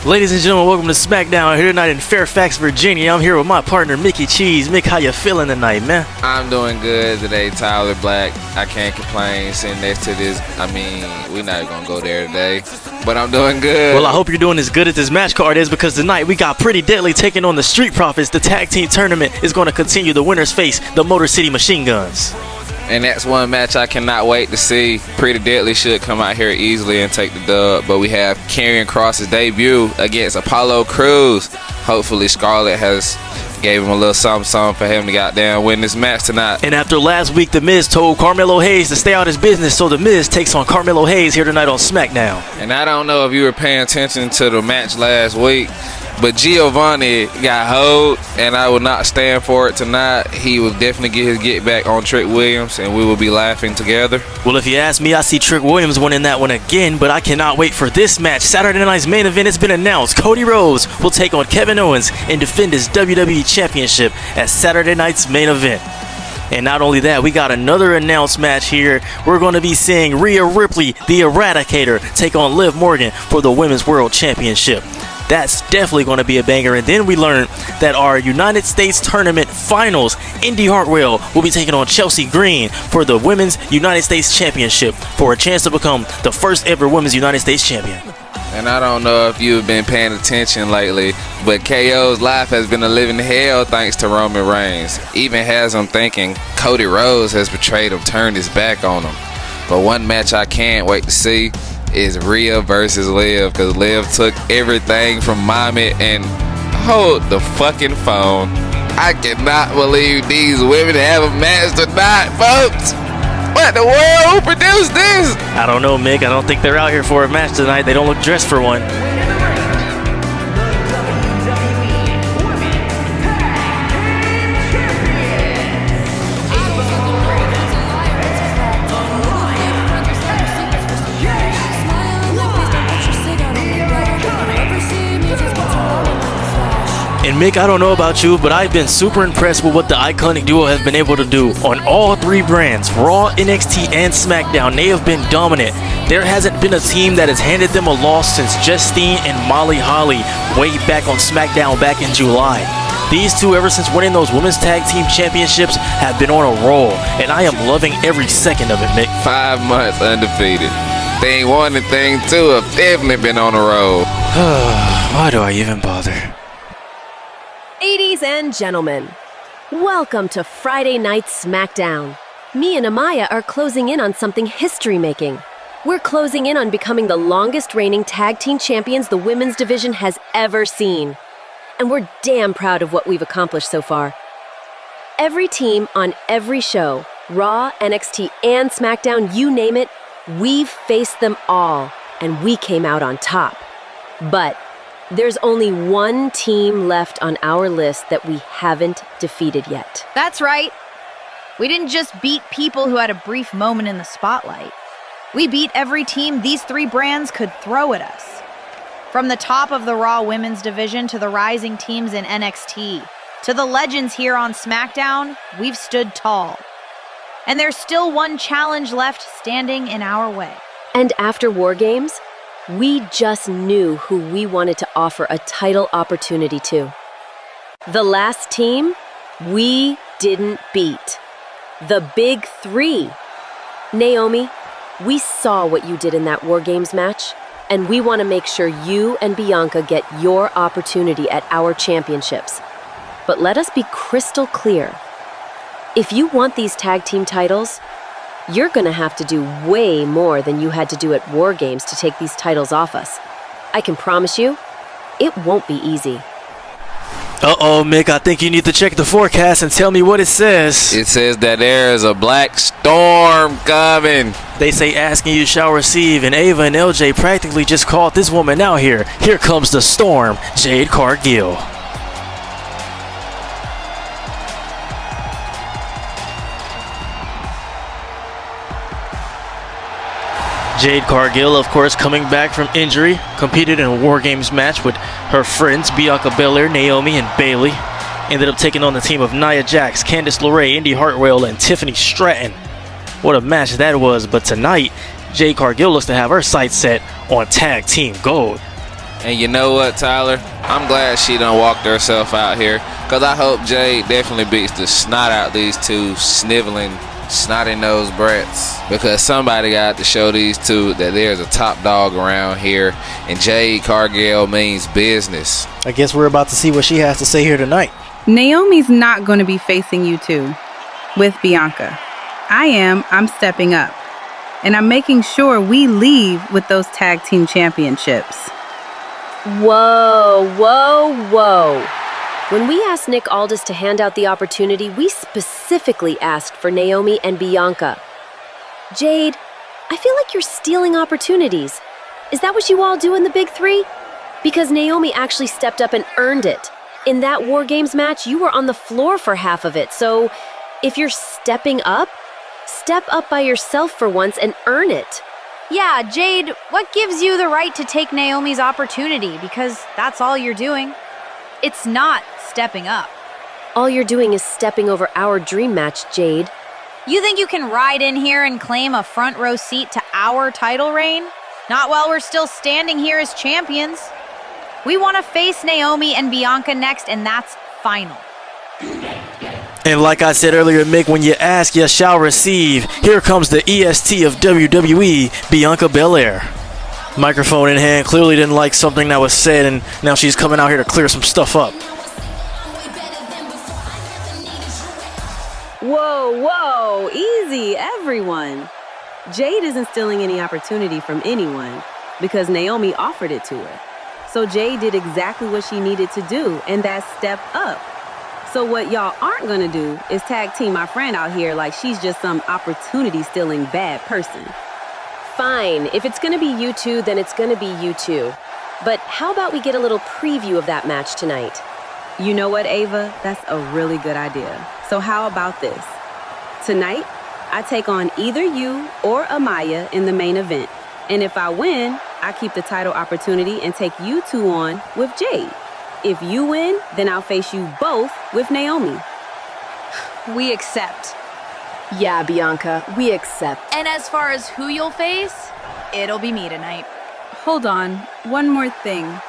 Ladies and gentlemen, welcome to SmackDown here tonight in Fairfax, Virginia. I'm here with my partner, Mickey Cheese. Mick, how you feeling tonight, man? I'm doing good today, Tyler Black. I can't complain sitting next to this. I mean, we're not going to go there today, but I'm doing good. Well, I hope you're doing as good as this match card is, because tonight we got Pretty Deadly taking on the Street Profits. The tag team tournament is going to continue. The winners face the Motor City Machine Guns. And that's one match I cannot wait to see. Pretty Deadly should come out here easily and take the dub. But we have Karrion Kross's debut against Apollo Crews. Hopefully Scarlett has gave him a little something for him to goddamn win this match tonight. And after last week, The Miz told Carmelo Hayes to stay out of his business, so The Miz takes on Carmelo Hayes here tonight on SmackDown. And I don't know if you were paying attention to the match last week, but Giovanni got hold, and I will not stand for it tonight. He will definitely get his get back on Trick Williams, and we will be laughing together. Well, if you ask me, I see Trick Williams winning that one again, but I cannot wait for this match. Saturday night's main event has been announced. Cody Rhodes will take on Kevin Owens and defend his WWE Championship at Saturday night's main event. And not only that, we got another announced match here. We're going to be seeing Rhea Ripley, the Eradicator, take on Liv Morgan for the Women's World Championship. That's definitely going to be a banger. And then we learned that our United States Tournament Finals, Indy Hartwell will be taking on Chelsea Green for the Women's United States Championship for a chance to become the first ever Women's United States Champion. And I don't know if you've been paying attention lately, but KO's life has been a living hell thanks to Roman Reigns. Even has him thinking Cody Rhodes has betrayed him, turned his back on him. But one match I can't wait to see is Rhea versus Liv, because Liv took everything from Mommy and hold the fucking phone. I cannot believe these women have a match tonight, folks. What the world? Who produced this? I don't know, Mick. I don't think they're out here for a match tonight. They don't look dressed for one. And Mick, I don't know about you, but I've been super impressed with what the Iconic Duo has been able to do on all three brands, Raw, NXT, and SmackDown. They have been dominant. There hasn't been a team that has handed them a loss since Justine and Molly Holly way back on SmackDown back in July. These two, ever since winning those Women's Tag Team Championships, have been on a roll, and I am loving every second of it, Mick. 5 months undefeated. Thing 1 and Thing 2 have definitely been on a roll. Why do I even bother? Ladies and gentlemen, welcome to Friday Night SmackDown. Me and Amaya are closing in on something history-making. We're closing in on becoming the longest-reigning tag team champions the women's division has ever seen. And we're damn proud of what we've accomplished so far. Every team on every show, Raw, NXT, and SmackDown, you name it, we've faced them all, and we came out on top. But there's only one team left on our list that we haven't defeated yet. That's right. We didn't just beat people who had a brief moment in the spotlight. We beat every team these three brands could throw at us. From the top of the Raw Women's Division to the rising teams in NXT, to the legends here on SmackDown, we've stood tall. And there's still one challenge left standing in our way. And after War Games, we just knew who we wanted to offer a title opportunity to. The last team we didn't beat. The Big Three. Naomi, we saw what you did in that War Games match, and we want to make sure you and Bianca get your opportunity at our championships. But let us be crystal clear. If you want these tag team titles, you're going to have to do way more than you had to do at War Games to take these titles off us. I can promise you, it won't be easy. Uh-oh, Mick, I think you need to check the forecast and tell me what it says. It says that there is a black storm coming. They say asking you shall receive, and Ava and LJ practically just called this woman out here. Here comes the storm, Jade Cargill. Jade Cargill, of course, coming back from injury, competed in a War Games match with her friends Bianca Belair, Naomi, and Bayley. Ended up taking on the team of Nia Jax, Candice LeRae, Indy Hartwell, and Tiffany Stratton. What a match that was, but tonight, Jade Cargill looks to have her sights set on Tag Team Gold. And you know what, Tyler? I'm glad she done walked herself out here, because I hope Jade definitely beats the snot out these two sniveling, snotty-nosed brats, because somebody got to show these two that there's a top dog around here, and Jade Cargill means business. I guess we're about to see what she has to say here tonight. Naomi's not going to be facing you two with Bianca. I'm stepping up. And I'm making sure we leave with those tag team championships. Whoa, whoa, whoa. When we asked Nick Aldis to hand out the opportunity, we specifically asked for Naomi and Bianca. Jade, I feel like you're stealing opportunities. Is that what you all do in the Big Three? Because Naomi actually stepped up and earned it. In that War Games match, you were on the floor for half of it, so if you're stepping up, step up by yourself for once and earn it. Yeah, Jade, what gives you the right to take Naomi's opportunity? Because that's all you're doing. It's not stepping up. All you're doing is stepping over our dream match, Jade. You think you can ride in here and claim a front row seat to our title reign? Not while we're still standing here as champions. We want to face Naomi and Bianca next, and that's final. And like I said earlier, Mick, when you ask, you shall receive. Here comes the EST of WWE, Bianca Belair. Microphone in hand, clearly didn't like something that was said, and now she's coming out here to clear some stuff up. Whoa, whoa, easy, everyone. Jade isn't stealing any opportunity from anyone because Naomi offered it to her. So Jade did exactly what she needed to do, and that's step up. So what y'all aren't gonna do is tag team my friend out here like she's just some opportunity-stealing bad person. Fine, if it's gonna be you two, then it's gonna be you two. But how about we get a little preview of that match tonight? You know what, Ava? That's a really good idea. So how about this? Tonight, I take on either you or Amaya in the main event. And if I win, I keep the title opportunity and take you two on with Jade. If you win, then I'll face you both with Naomi. We accept. Yeah, Bianca, we accept. And as far as who you'll face, it'll be me tonight. Hold on, one more thing.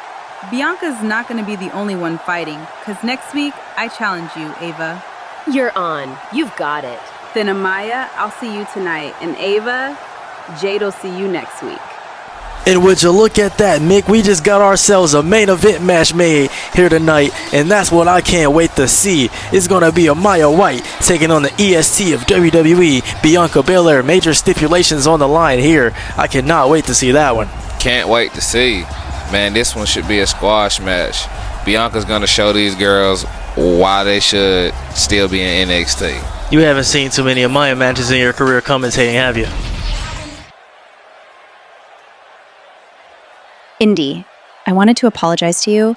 Bianca's not going to be the only one fighting, because next week, I challenge you, Ava. You're on. You've got it. Then Amaya, I'll see you tonight. And Ava, Jade will see you next week. And would you look at that, Mick? We just got ourselves a main event match made here tonight, and that's what I can't wait to see. It's going to be Amaya White taking on the EST of WWE, Bianca Belair. Major stipulations on the line here. I cannot wait to see that one. Can't wait to see. Man, this one should be a squash match. Bianca's going to show these girls why they should still be in NXT. You haven't seen too many Amaya matches in your career commentating, have you? Indy, I wanted to apologize to you.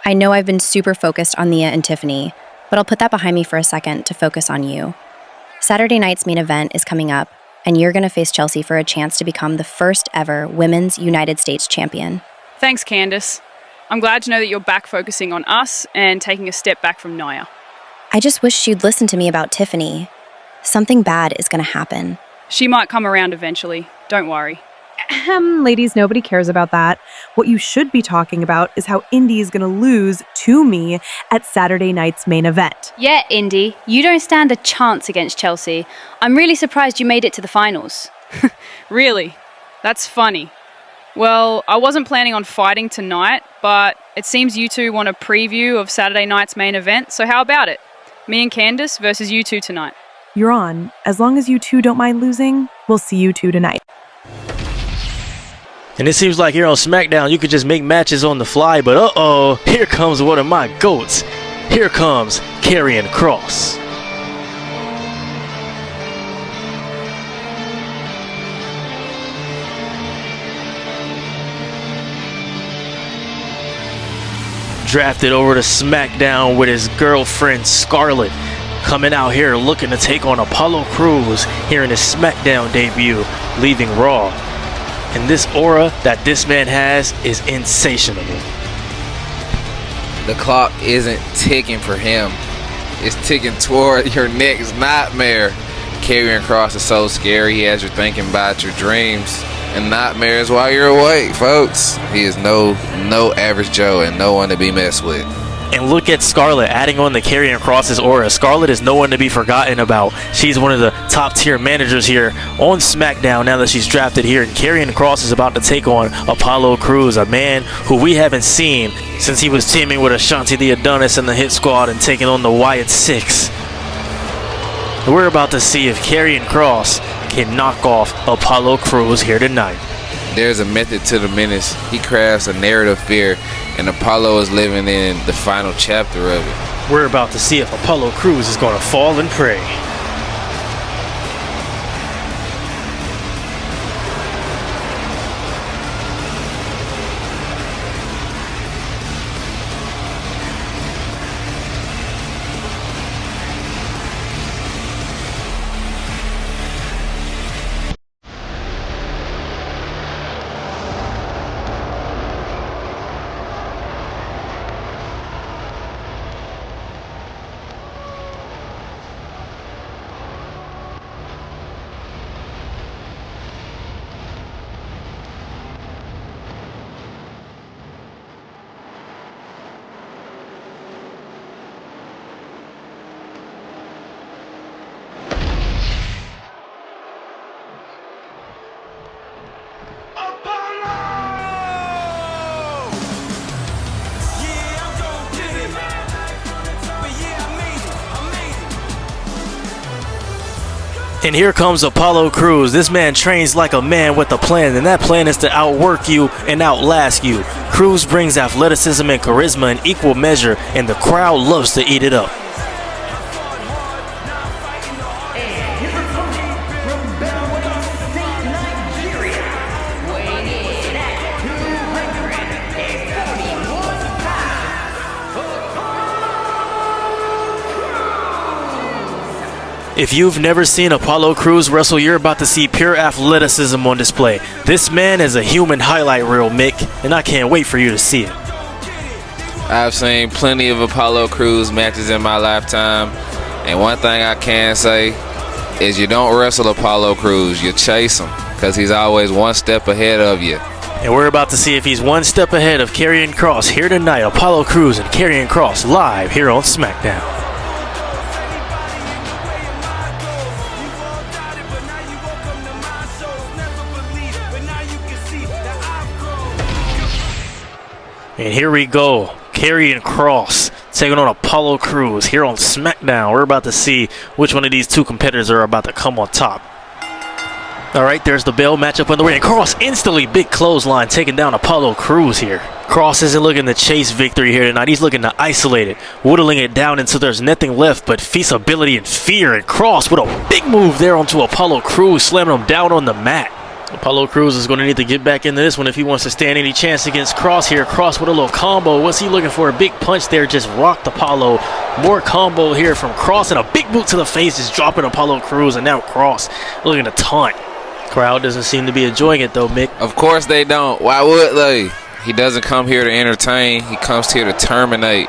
I know I've been super focused on Nia and Tiffany, but I'll put that behind me for a second to focus on you. Saturday night's main event is coming up, and you're going to face Chelsea for a chance to become the first ever Women's United States Champion. Thanks, Candace. I'm glad to know that you're back focusing on us and taking a step back from Nia. I just wish you'd listen to me about Tiffany. Something bad is going to happen. She might come around eventually. Don't worry. Ladies, nobody cares about that. What you should be talking about is how Indy is going to lose to me at Saturday night's main event. Yeah, Indy, you don't stand a chance against Chelsea. I'm really surprised you made it to the finals. Really? That's funny. Well, I wasn't planning on fighting tonight, but it seems you two want a preview of Saturday night's main event, so how about it? Me and Candace versus you two tonight. You're on. As long as you two don't mind losing, we'll see you two tonight. And it seems like here on SmackDown, you could just make matches on the fly, but uh-oh, here comes one of my GOATs. Here comes Karrion Kross. Drafted over to SmackDown with his girlfriend Scarlett, coming out here looking to take on Apollo Crews here in his SmackDown debut, leaving Raw. And this aura that this man has is insatiable. The clock isn't ticking for him. It's ticking toward your next nightmare. Karrion Kross is so scary, he has you thinking about your dreams. and nightmares while you're awake, folks. He is no average Joe and no one to be messed with. And look at Scarlett adding on the Karrion Kross's aura. Scarlett is no one to be forgotten about. She's one of the top tier managers here on SmackDown now that she's drafted here. And Karrion Kross is about to take on Apollo Crews, a man who we haven't seen since he was teaming with Ashanti the Adonis and the Hit Squad and taking on the Wyatt Six. We're about to see if Karrion Kross can knock off Apollo Crews here tonight. There's a method to the madness. He crafts a narrative fear, and Apollo is living in the final chapter of it. We're about to see if Apollo Crews is going to fall and pray. And here comes Apollo Crews. This man trains like a man with a plan, and that plan is to outwork you and outlast you. Crews brings athleticism and charisma in equal measure, and the crowd loves to eat it up. If you've never seen Apollo Crews wrestle, you're about to see pure athleticism on display. This man is a human highlight reel, Mick, and I can't wait for you to see it. I've seen plenty of Apollo Crews matches in my lifetime, and one thing I can say is you don't wrestle Apollo Crews, you chase him, because he's always one step ahead of you. And we're about to see if he's one step ahead of Karrion Kross here tonight. Apollo Crews and Karrion Kross live here on SmackDown. And here we go, Karrion Kross taking on Apollo Crews here on SmackDown. We're about to see which one of these two competitors are about to come on top. All right, there's the bell matchup on the ring. And Kross instantly big clothesline taking down Apollo Crews here. Kross isn't looking to chase victory here tonight. He's looking to isolate it, whittling it down until there's nothing left but feasibility and fear. And Kross with a big move there onto Apollo Crews, slamming him down on the mat. Apollo Crews is going to need to get back into this one if he wants to stand any chance against Kross here. Kross with a little combo. What's he looking for? A big punch there. Just rocked Apollo. More combo here from Kross, and a big boot to the face is dropping Apollo Crews. And now Kross looking to taunt. Crowd doesn't seem to be enjoying it though, Mick. Of course they don't. Why would they? He doesn't come here to entertain. He comes here to terminate,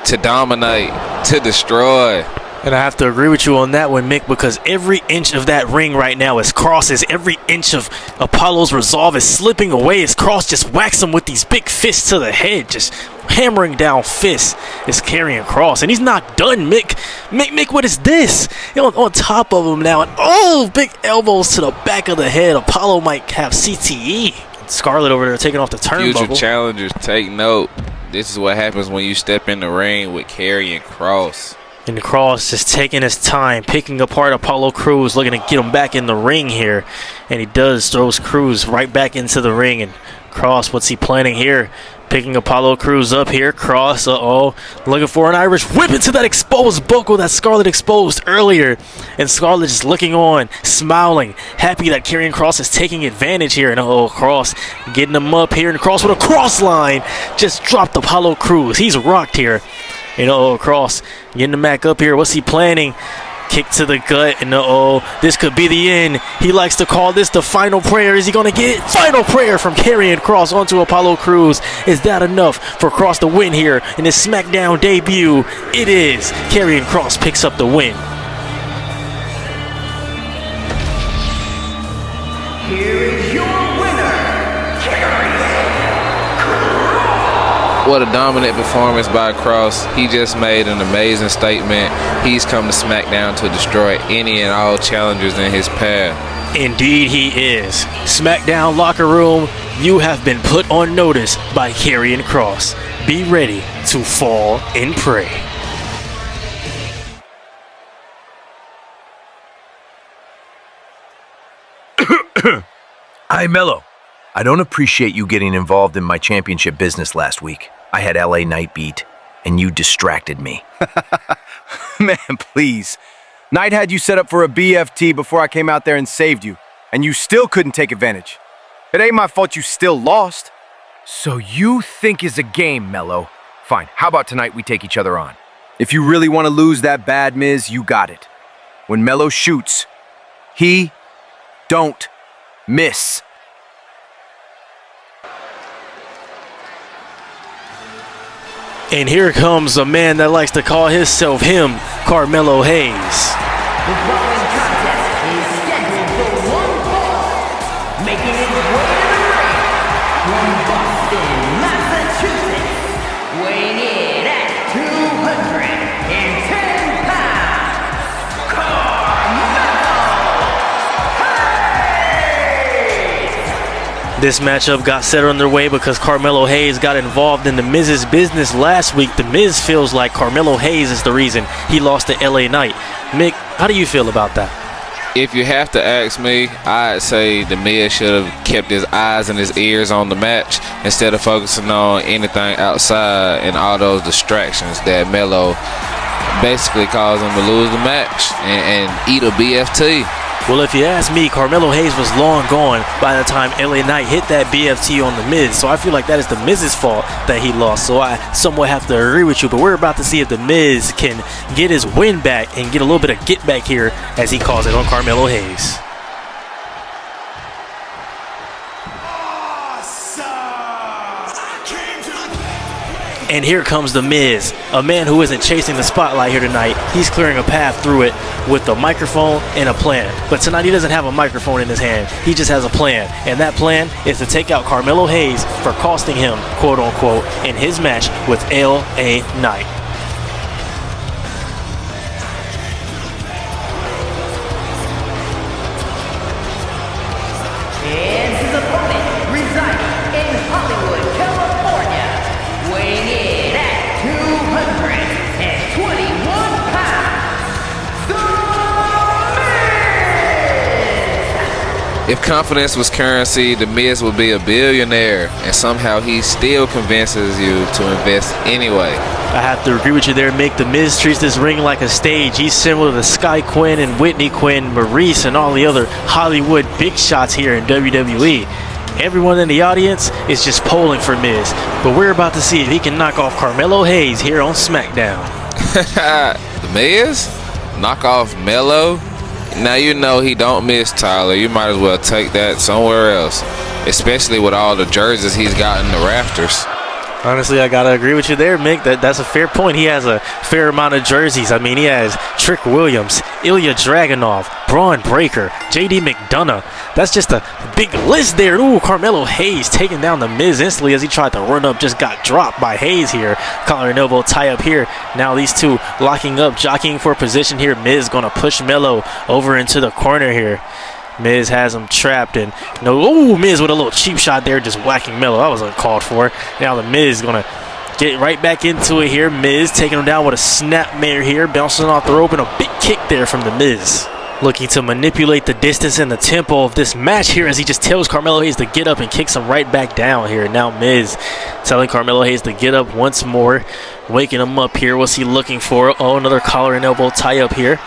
to dominate, to destroy. And I have to agree with you on that one, Mick, because every inch of that ring right now is Kross's. Every inch of Apollo's resolve is slipping away as Kross just whacks him with these big fists to the head, just hammering down fists. It's Karrion Kross, and he's not done, Mick. Mick, what is this? On top of him now, and oh, big elbows to the back of the head. Apollo might have CTE. Scarlett over there taking off the turnbuckle. Future challengers, take note. This is what happens when you step in the ring with Karrion Kross. And Kross just taking his time, picking apart Apollo Crews, looking to get him back in the ring here. And he does, throws Crews right back into the ring. And Kross, what's he planning here? Picking Apollo Crews up here. Kross, looking for an Irish whip into that exposed buckle that Scarlett exposed earlier. And Scarlett just looking on, smiling, happy that Karrion Kross is taking advantage here. And Kross getting him up here. And Kross with a cross line just dropped Apollo Crews. He's rocked here. Kross getting him back up here. What's he planning? Kick to the gut, and this could be the end. He likes to call this the final prayer. Is he going to get it? Final prayer from Karrion Kross onto Apollo Crews. Is that enough for Kross to win here in his SmackDown debut? It is. Karrion Kross picks up the win. Here is your What a dominant performance by Kross. He just made an amazing statement. He's come to SmackDown to destroy any and all challengers in his path. Indeed he is. SmackDown locker room, you have been put on notice by Karrion Kross. Be ready to fall and pray. Hi, Melo. I don't appreciate you getting involved in my championship business last week. I had LA Knight beat, and you distracted me. Man, please. Knight had you set up for a BFT before I came out there and saved you, and you still couldn't take advantage. It ain't my fault you still lost. So you think is a game, Melo. Fine, how about tonight we take each other on? If you really want to lose that bad, Miz, you got it. When Melo shoots, he don't miss. And here comes a man that likes to call himself him, Carmelo Hayes. The following contest is scheduled for one fall. Making his way to the ring from Boston, Massachusetts, weighing in at 210 pounds, This matchup got set underway because Carmelo Hayes got involved in The Miz's business last week. The Miz feels like Carmelo Hayes is the reason he lost to LA Knight. Mick, how do you feel about that? If you have to ask me, I'd say The Miz should have kept his eyes and his ears on the match instead of focusing on anything outside and all those distractions that Melo basically caused him to lose the match and eat a BFT. Well, if you ask me, Carmelo Hayes was long gone by the time LA Knight hit that BFT on The Miz. So I feel like that is The Miz's fault that he lost. So I somewhat have to agree with you. But we're about to see if The Miz can get his win back and get a little bit of get back here, as he calls it, on Carmelo Hayes. And here comes The Miz, a man who isn't chasing the spotlight here tonight. He's clearing a path through it with a microphone and a plan. But tonight he doesn't have a microphone in his hand. He just has a plan. And that plan is to take out Carmelo Hayes for costing him, quote unquote, in his match with LA Knight. and his opponent residing in Hollywood, California, weighing in at 221 pounds, If confidence was currency, The Miz would be a billionaire, and somehow he still convinces you to invest anyway. I have to agree with you there, Mick. The Miz treats this ring like a stage. He's similar to Sky Quinn and Whitney Quinn, Maurice, and all the other Hollywood big shots here in WWE. Everyone in the audience is just polling for Miz. But we're about to see if he can knock off Carmelo Hayes here on SmackDown. The Miz? Knock off Melo? Now you know he don't miss, Tyler. You might as well take that somewhere else, especially with all the jerseys he's got in the rafters. Honestly, I gotta agree with you there, Mick. That's a fair point. He has a fair amount of jerseys. I mean, he has Trick Williams, Ilya Dragunov, Braun Breaker, JD McDonough. That's just a big list there. Ooh, Carmelo Hayes taking down The Miz instantly as he tried to run up, just got dropped by Hayes here. Collar and elbow tie up here. Now these two locking up, jockeying for position here. Miz gonna push Melo over into the corner here. Miz has him trapped, and Miz with a little cheap shot there, just whacking Melo. That was uncalled for. Now the Miz is gonna get right back into it here. Miz taking him down with a snapmare here, bouncing off the rope, and a big kick there from the Miz. Looking to manipulate the distance and the tempo of this match here as he just tells Carmelo Hayes to get up and kicks him right back down here. Now Miz telling Carmelo Hayes to get up once more, waking him up here. What's he looking for? Oh, another collar and elbow tie up here.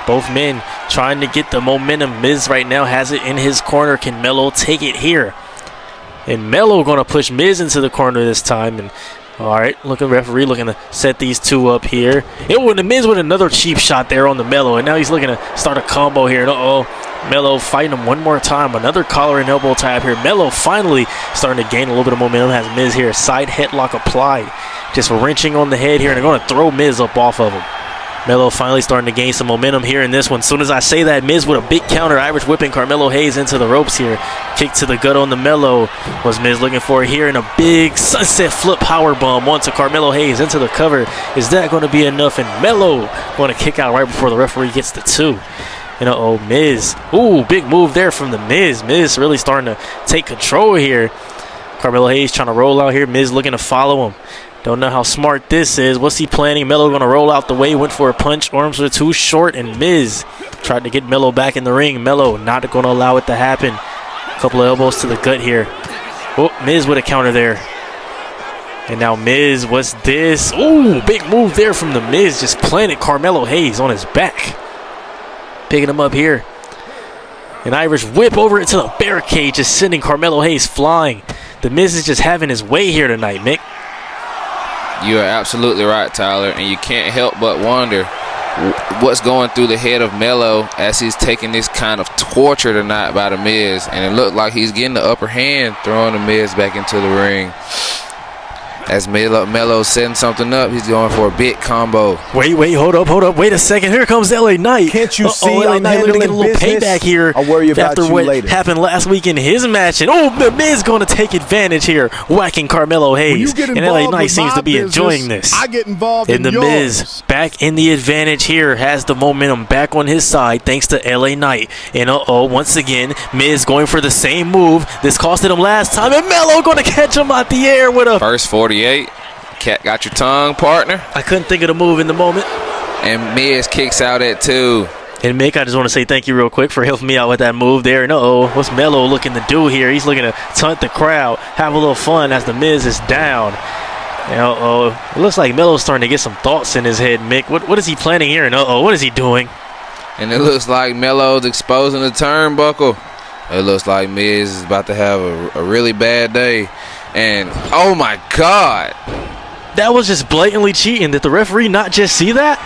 Both men trying to get the momentum. Miz right now has it in his corner. Can Melo take it here? And Melo going to push Miz into the corner this time. And all right, referee looking to set these two up here. The Miz with another cheap shot there on the Melo. And now he's looking to start a combo here. And Melo fighting him one more time. Another collar and elbow tie up here. Melo finally starting to gain a little bit of momentum. Has Miz here. Side headlock applied. Just wrenching on the head here. And they're going to throw Miz up off of him. Melo finally starting to gain some momentum here in this one. As soon as I say that, Miz with a big counter, Irish whipping Carmelo Hayes into the ropes here. Kick to the gut on the Melo. Was Miz looking for here, and a big sunset flip power bomb onto Carmelo Hayes into the cover. Is that going to be enough? And Melo going to kick out right before the referee gets the 2. And Miz. Ooh, big move there from the Miz. Miz really starting to take control here. Carmelo Hayes trying to roll out here. Miz looking to follow him. Don't know how smart this is. What's he planning? Melo going to roll out the way. Went for a punch. Arms were too short. And Miz tried to get Melo back in the ring. Melo not going to allow it to happen. A couple of elbows to the gut here. Oh, Miz with a counter there. And now Miz, what's this? Ooh, big move there from the Miz. Just planted Carmelo Hayes on his back. Picking him up here. An Irish whip over into the barricade. Just sending Carmelo Hayes flying. The Miz is just having his way here tonight, Mick. You are absolutely right, Tyler, and you can't help but wonder what's going through the head of Melo as he's taking this kind of torture tonight by the Miz, and it looked like he's getting the upper hand, throwing the Miz back into the ring. As Melo's setting something up, he's going for a big combo. Wait, hold up. Wait a second. Here comes LA Knight. Can't you see LA I'm Knight looking to get a little business? payback here. I'll worry about after you what later. happened last week in his match. And the Miz going to take advantage here, whacking Carmelo Hayes. And LA Knight seems to be enjoying this. I get involved And the Miz back in the advantage here, has the momentum back on his side thanks to LA Knight. And once again, Miz going for the same move. This costed him last time. And Melo going to catch him out the air with a first 48. Cat got your tongue, partner. I couldn't think of the move in the moment. And Miz kicks out at 2. And Mick, I just want to say thank you real quick for helping me out with that move there. And what's Melo looking to do here? He's looking to taunt the crowd, have a little fun as the Miz is down. And it looks like Melo's starting to get some thoughts in his head, Mick. What is he planning here? And what is he doing? And it looks like Melo's exposing the turnbuckle. It looks like Miz is about to have a really bad day. And oh my God. That was just blatantly cheating. Did the referee not just see that?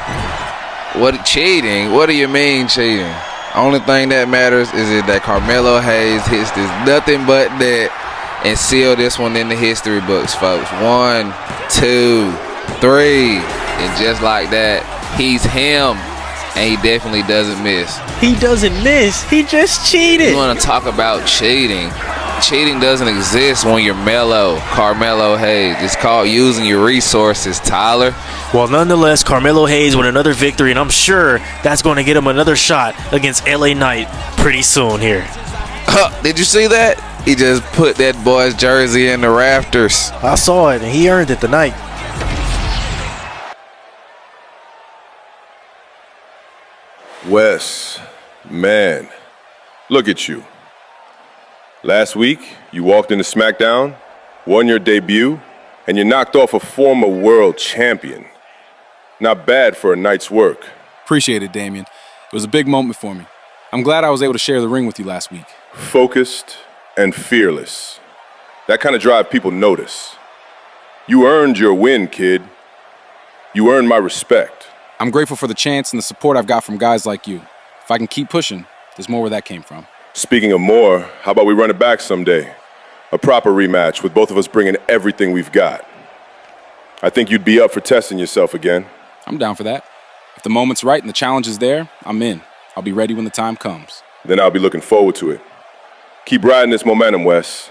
What cheating? What do you mean cheating? Only thing that matters is that Carmelo Hayes hits this nothing but that and seal this one in the history books, folks. 1, 2, 3. And just like that, he's him. And he definitely doesn't miss. He doesn't miss. He just cheated. You want to talk about cheating? Cheating doesn't exist when you're Carmelo Hayes. It's called using your resources, Tyler. Well, nonetheless, Carmelo Hayes with another victory, and I'm sure that's going to get him another shot against LA Knight pretty soon here. Did you see that? He just put that boy's jersey in the rafters. I saw it, and he earned it tonight. Wes, man, look at you. Last week, you walked into SmackDown, won your debut, and you knocked off a former world champion. Not bad for a night's work. Appreciate it, Damien. It was a big moment for me. I'm glad I was able to share the ring with you last week. Focused and fearless. That kind of drive people notice. You earned your win, kid. You earned my respect. I'm grateful for the chance and the support I've got from guys like you. If I can keep pushing, there's more where that came from. Speaking of more, how about we run it back someday? A proper rematch with both of us bringing everything we've got. I think you'd be up for testing yourself again. I'm down for that. If the moment's right and the challenge is there, I'm in. I'll be ready when the time comes. Then I'll be looking forward to it. Keep riding this momentum, Wes.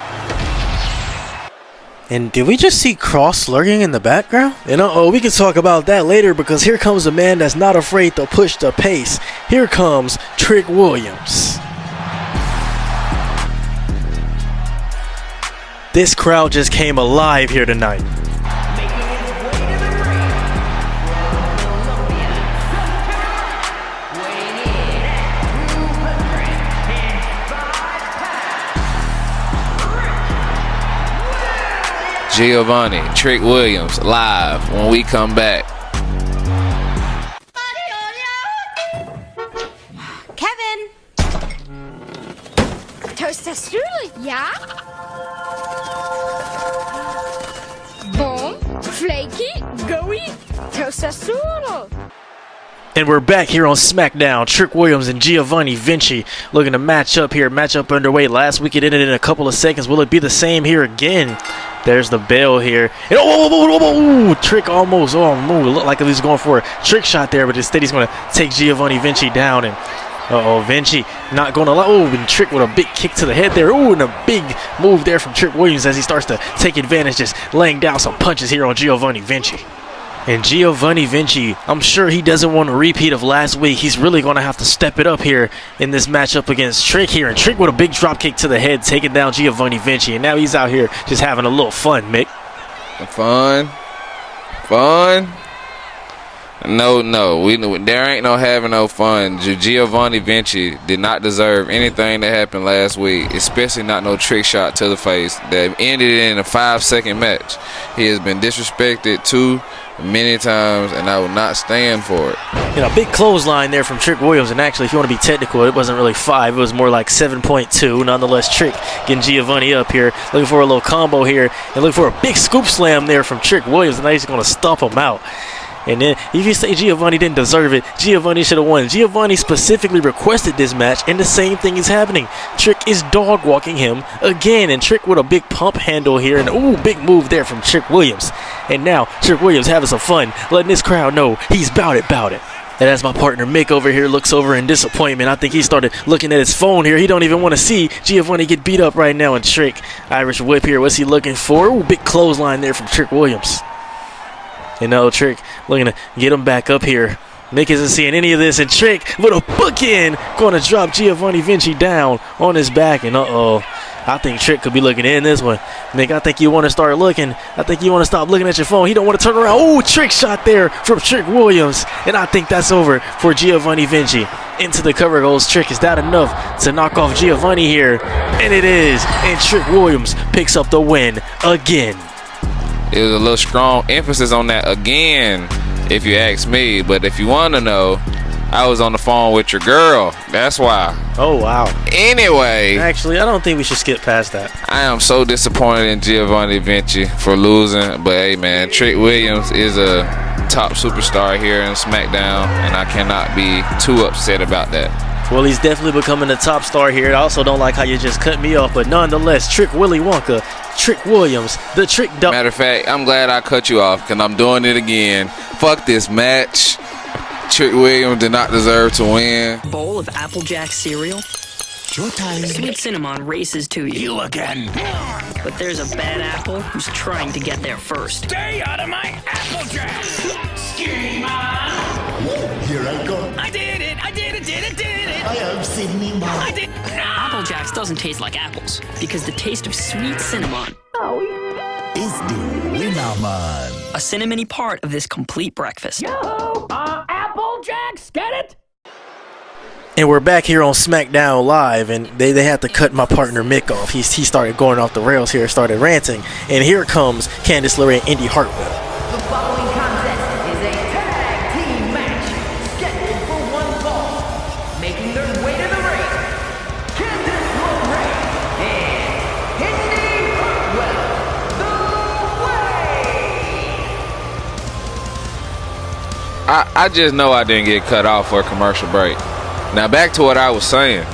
And did we just see Kross lurking in the background? And we can talk about that later because here comes a man that's not afraid to push the pace. Here comes Trick Williams. This crowd just came alive here tonight. Giovanni, Trick Williams, live when we come back. Kevin! TWSRELOADED, ja? Boom, flaky, gooey, TWSRELOADED. And we're back here on SmackDown. Trick Williams and Giovanni Vinci looking to match up here. Match up underway. Last week it ended in a couple of seconds. Will it be the same here again? There's the bell here. And oh, Trick almost. Oh, it looked like he was going for a trick shot there, but instead he's going to take Giovanni Vinci down. And Vinci not going to allow. Oh, and Trick with a big kick to the head there. Oh, and a big move there from Trick Williams as he starts to take advantage, just laying down some punches here on Giovanni Vinci. And Giovanni Vinci, I'm sure he doesn't want a repeat of last week. He's really going to have to step it up here in this matchup against Trick here. And Trick with a big drop kick to the head, taking down Giovanni Vinci. And now he's out here just having a little fun, Mick. Fun? No, there ain't no having no fun. Giovanni Vinci did not deserve anything that happened last week, especially not no trick shot to the face that ended in a 5-second match. He has been disrespected too many times, and I will not stand for it. You know, big clothesline there from Trick Williams, and actually, if you want to be technical, it wasn't really 5, it was more like 7.2. Nonetheless, Trick getting Giovanni up here, looking for a little combo here, and looking for a big scoop slam there from Trick Williams, and now he's going to stomp him out. And then, if you say Giovanni didn't deserve it, Giovanni should have won. Giovanni specifically requested this match, and the same thing is happening. Trick is dog walking him again, and Trick with a big pump handle here, and ooh, big move there from Trick Williams. And now, Trick Williams having some fun, letting this crowd know he's bout it. And as my partner Mick over here looks over in disappointment, I think he started looking at his phone here. He don't even want to see Giovanni get beat up right now. And Trick, Irish whip here, what's he looking for? Ooh, big clothesline there from Trick Williams. And now Trick looking to get him back up here. Mick isn't seeing any of this, and Trick with a bookend going to drop Giovanni Vinci down on his back. And I think Trick could be looking in this one. Mick, I think you want to start looking. I think you want to stop looking at your phone. He don't want to turn around. Oh, trick shot there from Trick Williams. And I think that's over for Giovanni Vinci. Into the cover goes Trick. Is that enough to knock off Giovanni here? And it is. And Trick Williams picks up the win again. It was a little strong emphasis on that again, if you ask me. But if you want to know, I was on the phone with your girl. That's why. Oh, wow. Anyway. Actually, I don't think we should skip past that. I am so disappointed in Giovanni Vinci for losing. But, hey, man, Trick Williams is a top superstar here in SmackDown, and I cannot be too upset about that. Well, he's definitely becoming a top star here. I also don't like how you just cut me off, but nonetheless, Trick Willy Wonka, Trick Williams, the Trick Dog. Matter of fact, I'm glad I cut you off because I'm doing it again. Fuck this match. Trick Williams did not deserve to win. Bowl of Applejack cereal. Showtime. Sweet cinnamon races to you. You again. But there's a bad apple who's trying to get there first. Stay out of my Applejack! Skinny man! Here I go. I did it! I have Sydney Man. I did. Applejacks doesn't taste like apples because the taste of sweet cinnamon It's the winner man. a cinnamony part of this complete breakfast. Yo! Applejacks, get it? And we're back here on SmackDown Live, and they had to cut my partner Mick off. He started going off the rails here, started ranting. And here comes Candice LeRae and Indy Hartwell. The following contest is a tag team match scheduled for one fall. Making their way to the ring, Candice LeRae and Indy Hartwell, the way. I just know I didn't get cut off for a commercial break. Now back to what I was saying.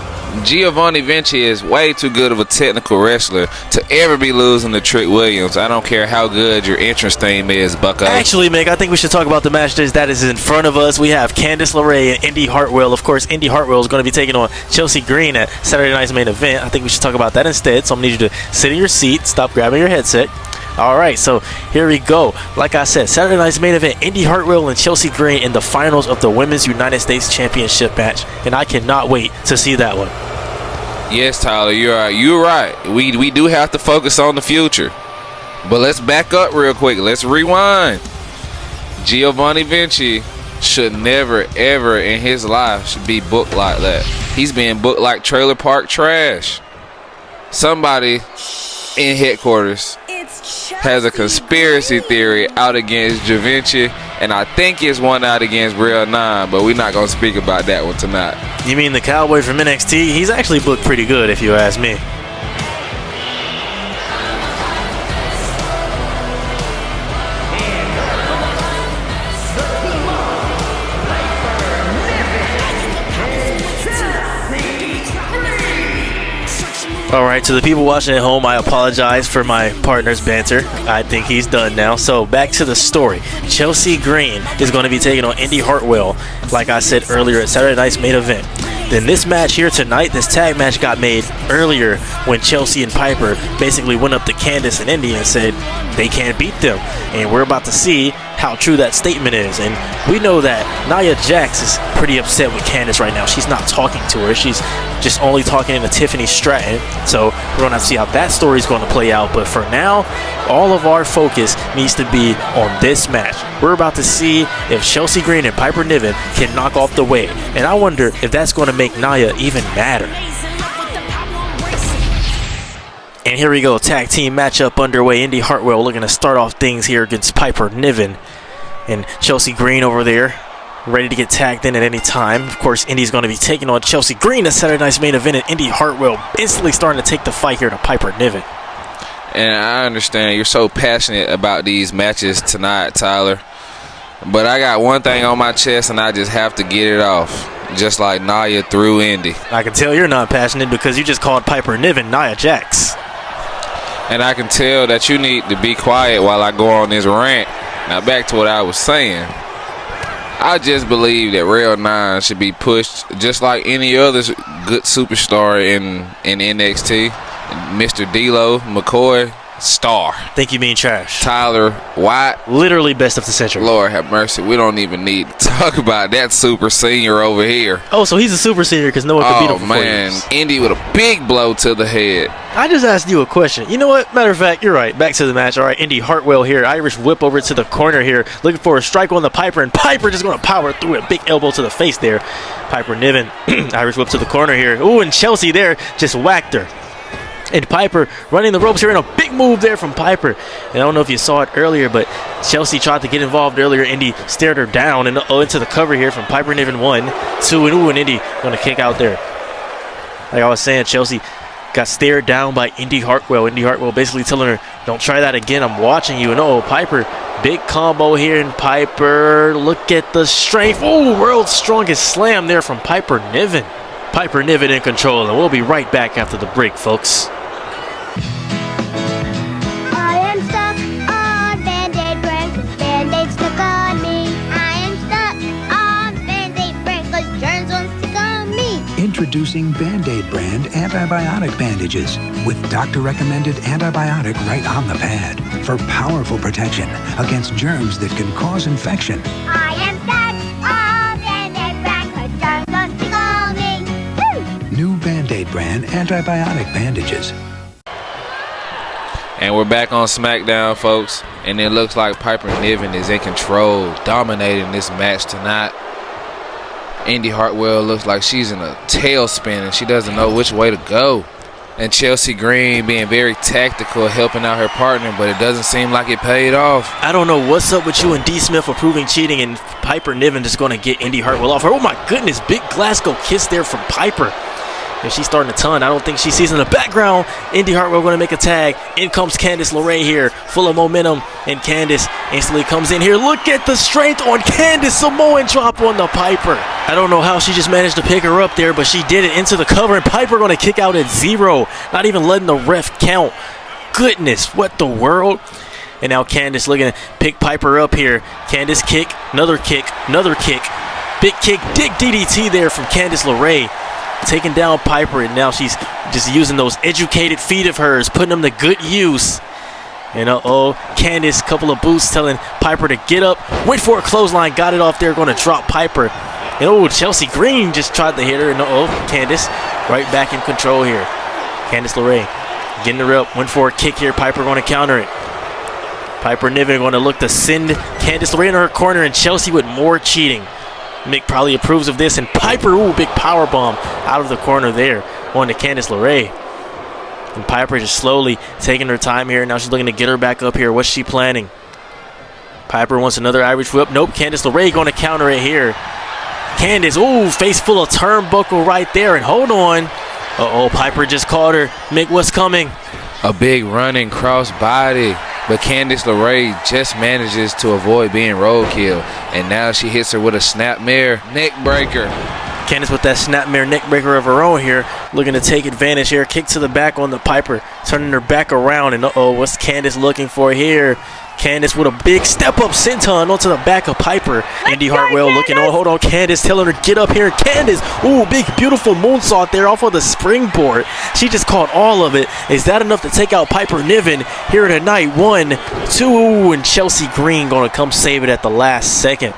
Giovanni Vinci is way too good of a technical wrestler to ever be losing to Trick Williams. I don't care how good your entrance theme is, bucko. Actually, Mick, I think we should talk about the match that is in front of us. We have Candice LeRae and Indy Hartwell. Of course, Indy Hartwell is going to be taking on Chelsea Green at Saturday night's main event. I think we should talk about that instead. So I'm going to need you to sit in your seat, stop grabbing your headset. All right, so here we go. Like I said, Saturday night's main event, Indy Hartwell and Chelsea Green in the finals of the Women's United States Championship match. And I cannot wait to see that one. Yes, Tyler, you're right. We do have to focus on the future. But let's back up real quick. Let's rewind. Giovanni Vinci should never, ever in his life should be booked like that. He's being booked like trailer park trash. Somebody in headquarters has a conspiracy theory out against Da Vinci, and I think it's one out against Real 9, but we're not going to speak about that one tonight. You mean the cowboy from NXT? He's actually booked pretty good, if you ask me. All right, to the people watching at home, I apologize for my partner's banter. I think he's done now. So back to the story. Chelsea Green is going to be taking on Indy Hartwell, like I said earlier, at Saturday night's main event. Then this match here tonight, this tag match got made earlier when Chelsea and Piper basically went up to Candice and Indy and said they can't beat them. And we're about to see how true that statement is. And we know that Nia Jax is pretty upset with Candice right now. She's not talking to her. She's just only talking to Tiffany Stratton. So we're going to have to see how that story is going to play out. But for now, all of our focus needs to be on this match. We're about to see if Chelsea Green and Piper Niven can knock off the Wade. And I wonder if that's going to make Nia even madder. And here we go, tag team matchup underway. Indy Hartwell looking to start off things here against Piper Niven. And Chelsea Green over there, ready to get tagged in at any time. Of course, Indy's going to be taking on Chelsea Green at Saturday night's main event. And Indy Hartwell instantly starting to take the fight here to Piper Niven. And I understand you're so passionate about these matches tonight, Tyler. But I got one thing on my chest, and I just have to get it off. Just like Nia threw Indy. I can tell you're not passionate because you just called Piper Niven Nia Jax. And I can tell that you need to be quiet while I go on this rant. Now back to what I was saying. I just believe that Real 9 should be pushed just like any other good superstar in NXT. Mr. D'Lo, McCoy, star. Think you mean trash. Tyler White. Literally best of the century. Lord have mercy. We don't even need to talk about that super senior over here. Oh, so he's a super senior because no one could beat him for 4 years. Indy with a big blow to the head. I just asked you a question. You know what? Matter of fact, you're right. Back to the match. All right, Indy Hartwell here. Irish whip over to the corner here. Looking for a strike on the Piper. And Piper just going to power through it. Big elbow to the face there. Piper Niven. Irish whip to the corner here. Ooh, and Chelsea there just whacked her. And Piper running the ropes here, and a big move there from Piper. And I don't know if you saw it earlier, but Chelsea tried to get involved earlier. Indy stared her down and into the cover here from Piper Niven. 1, 2, and ooh, and Indy going to kick out there. Like I was saying, Chelsea got stared down by Indy Hartwell. Indy Hartwell basically telling her, don't try that again. I'm watching you. And oh, Piper, big combo here. And Piper, look at the strength. Oh, world's strongest slam there from Piper Niven. Piper Niven in control, and we'll be right back after the break, folks. I am stuck on Band-Aid brand 'cause Band-Aid stuck on me. I am stuck on Band-Aid brand 'cause germs won't stick on me. Introducing Band-Aid brand antibiotic bandages with doctor-recommended antibiotic right on the pad for powerful protection against germs that can cause infection. I am stuck on Band-Aid brand 'cause germs won't stick on me. Woo! New Band-Aid brand antibiotic bandages. And we're back on SmackDown, folks. And it looks like Piper Niven is in control, dominating this match tonight. Indy Hartwell looks like she's in a tailspin and she doesn't know which way to go. And Chelsea Green being very tactical, helping out her partner, but it doesn't seem like it paid off. I don't know what's up with you and D. Smith approving cheating, and Piper Niven just going to get Indy Hartwell off her. Oh my goodness, big Glasgow kiss there from Piper. And she's starting to ton. I don't think she sees in the background. Indy Hartwell going to make a tag. In comes Candice LeRae here, full of momentum. And Candice instantly comes in here. Look at the strength on Candice. Samoan drop on the Piper. I don't know how she just managed to pick her up there, but she did it into the cover. And Piper going to kick out at 0. Not even letting the ref count. Goodness, what the world? And now Candice looking to pick Piper up here. Candice kick, another kick, another kick. Big kick, big DDT there from Candice LeRae. Taking down Piper, and now she's just using those educated feet of hers, putting them to good use. And Candice, couple of boots telling Piper to get up. Went for a clothesline, got it off there, going to drop Piper. And Chelsea Green just tried to hit her, and Candice right back in control here. Candice LeRae getting her up, went for a kick here. Piper going to counter it. Piper Niven going to look to send Candice LeRae in her corner, and Chelsea with more cheating. Mick probably approves of this, and Piper, big power bomb out of the corner there on to Candice LeRae. And Piper just slowly taking her time here. Now she's looking to get her back up here. What's she planning? Piper wants another Irish whip. Nope, Candice LeRae going to counter it here. Candice, face full of turnbuckle right there, and hold on. Piper just caught her. Mick, what's coming? A big running cross body. But Candice LeRae just manages to avoid being roadkill. And now she hits her with a snap mare neck breaker. Candice with that snapmare neckbreaker of her own here, looking to take advantage here. Kick to the back on the Piper, turning her back around. And what's Candice looking for here? Candice with a big step-up senton onto the back of Piper. Indy Hartwell looking on. Hold on, Candice telling her get up here. Candice, ooh, big beautiful moonsault there off of the springboard. She just caught all of it. Is that enough to take out Piper Niven here tonight? 1, 2, and Chelsea Green going to come save it at the last second.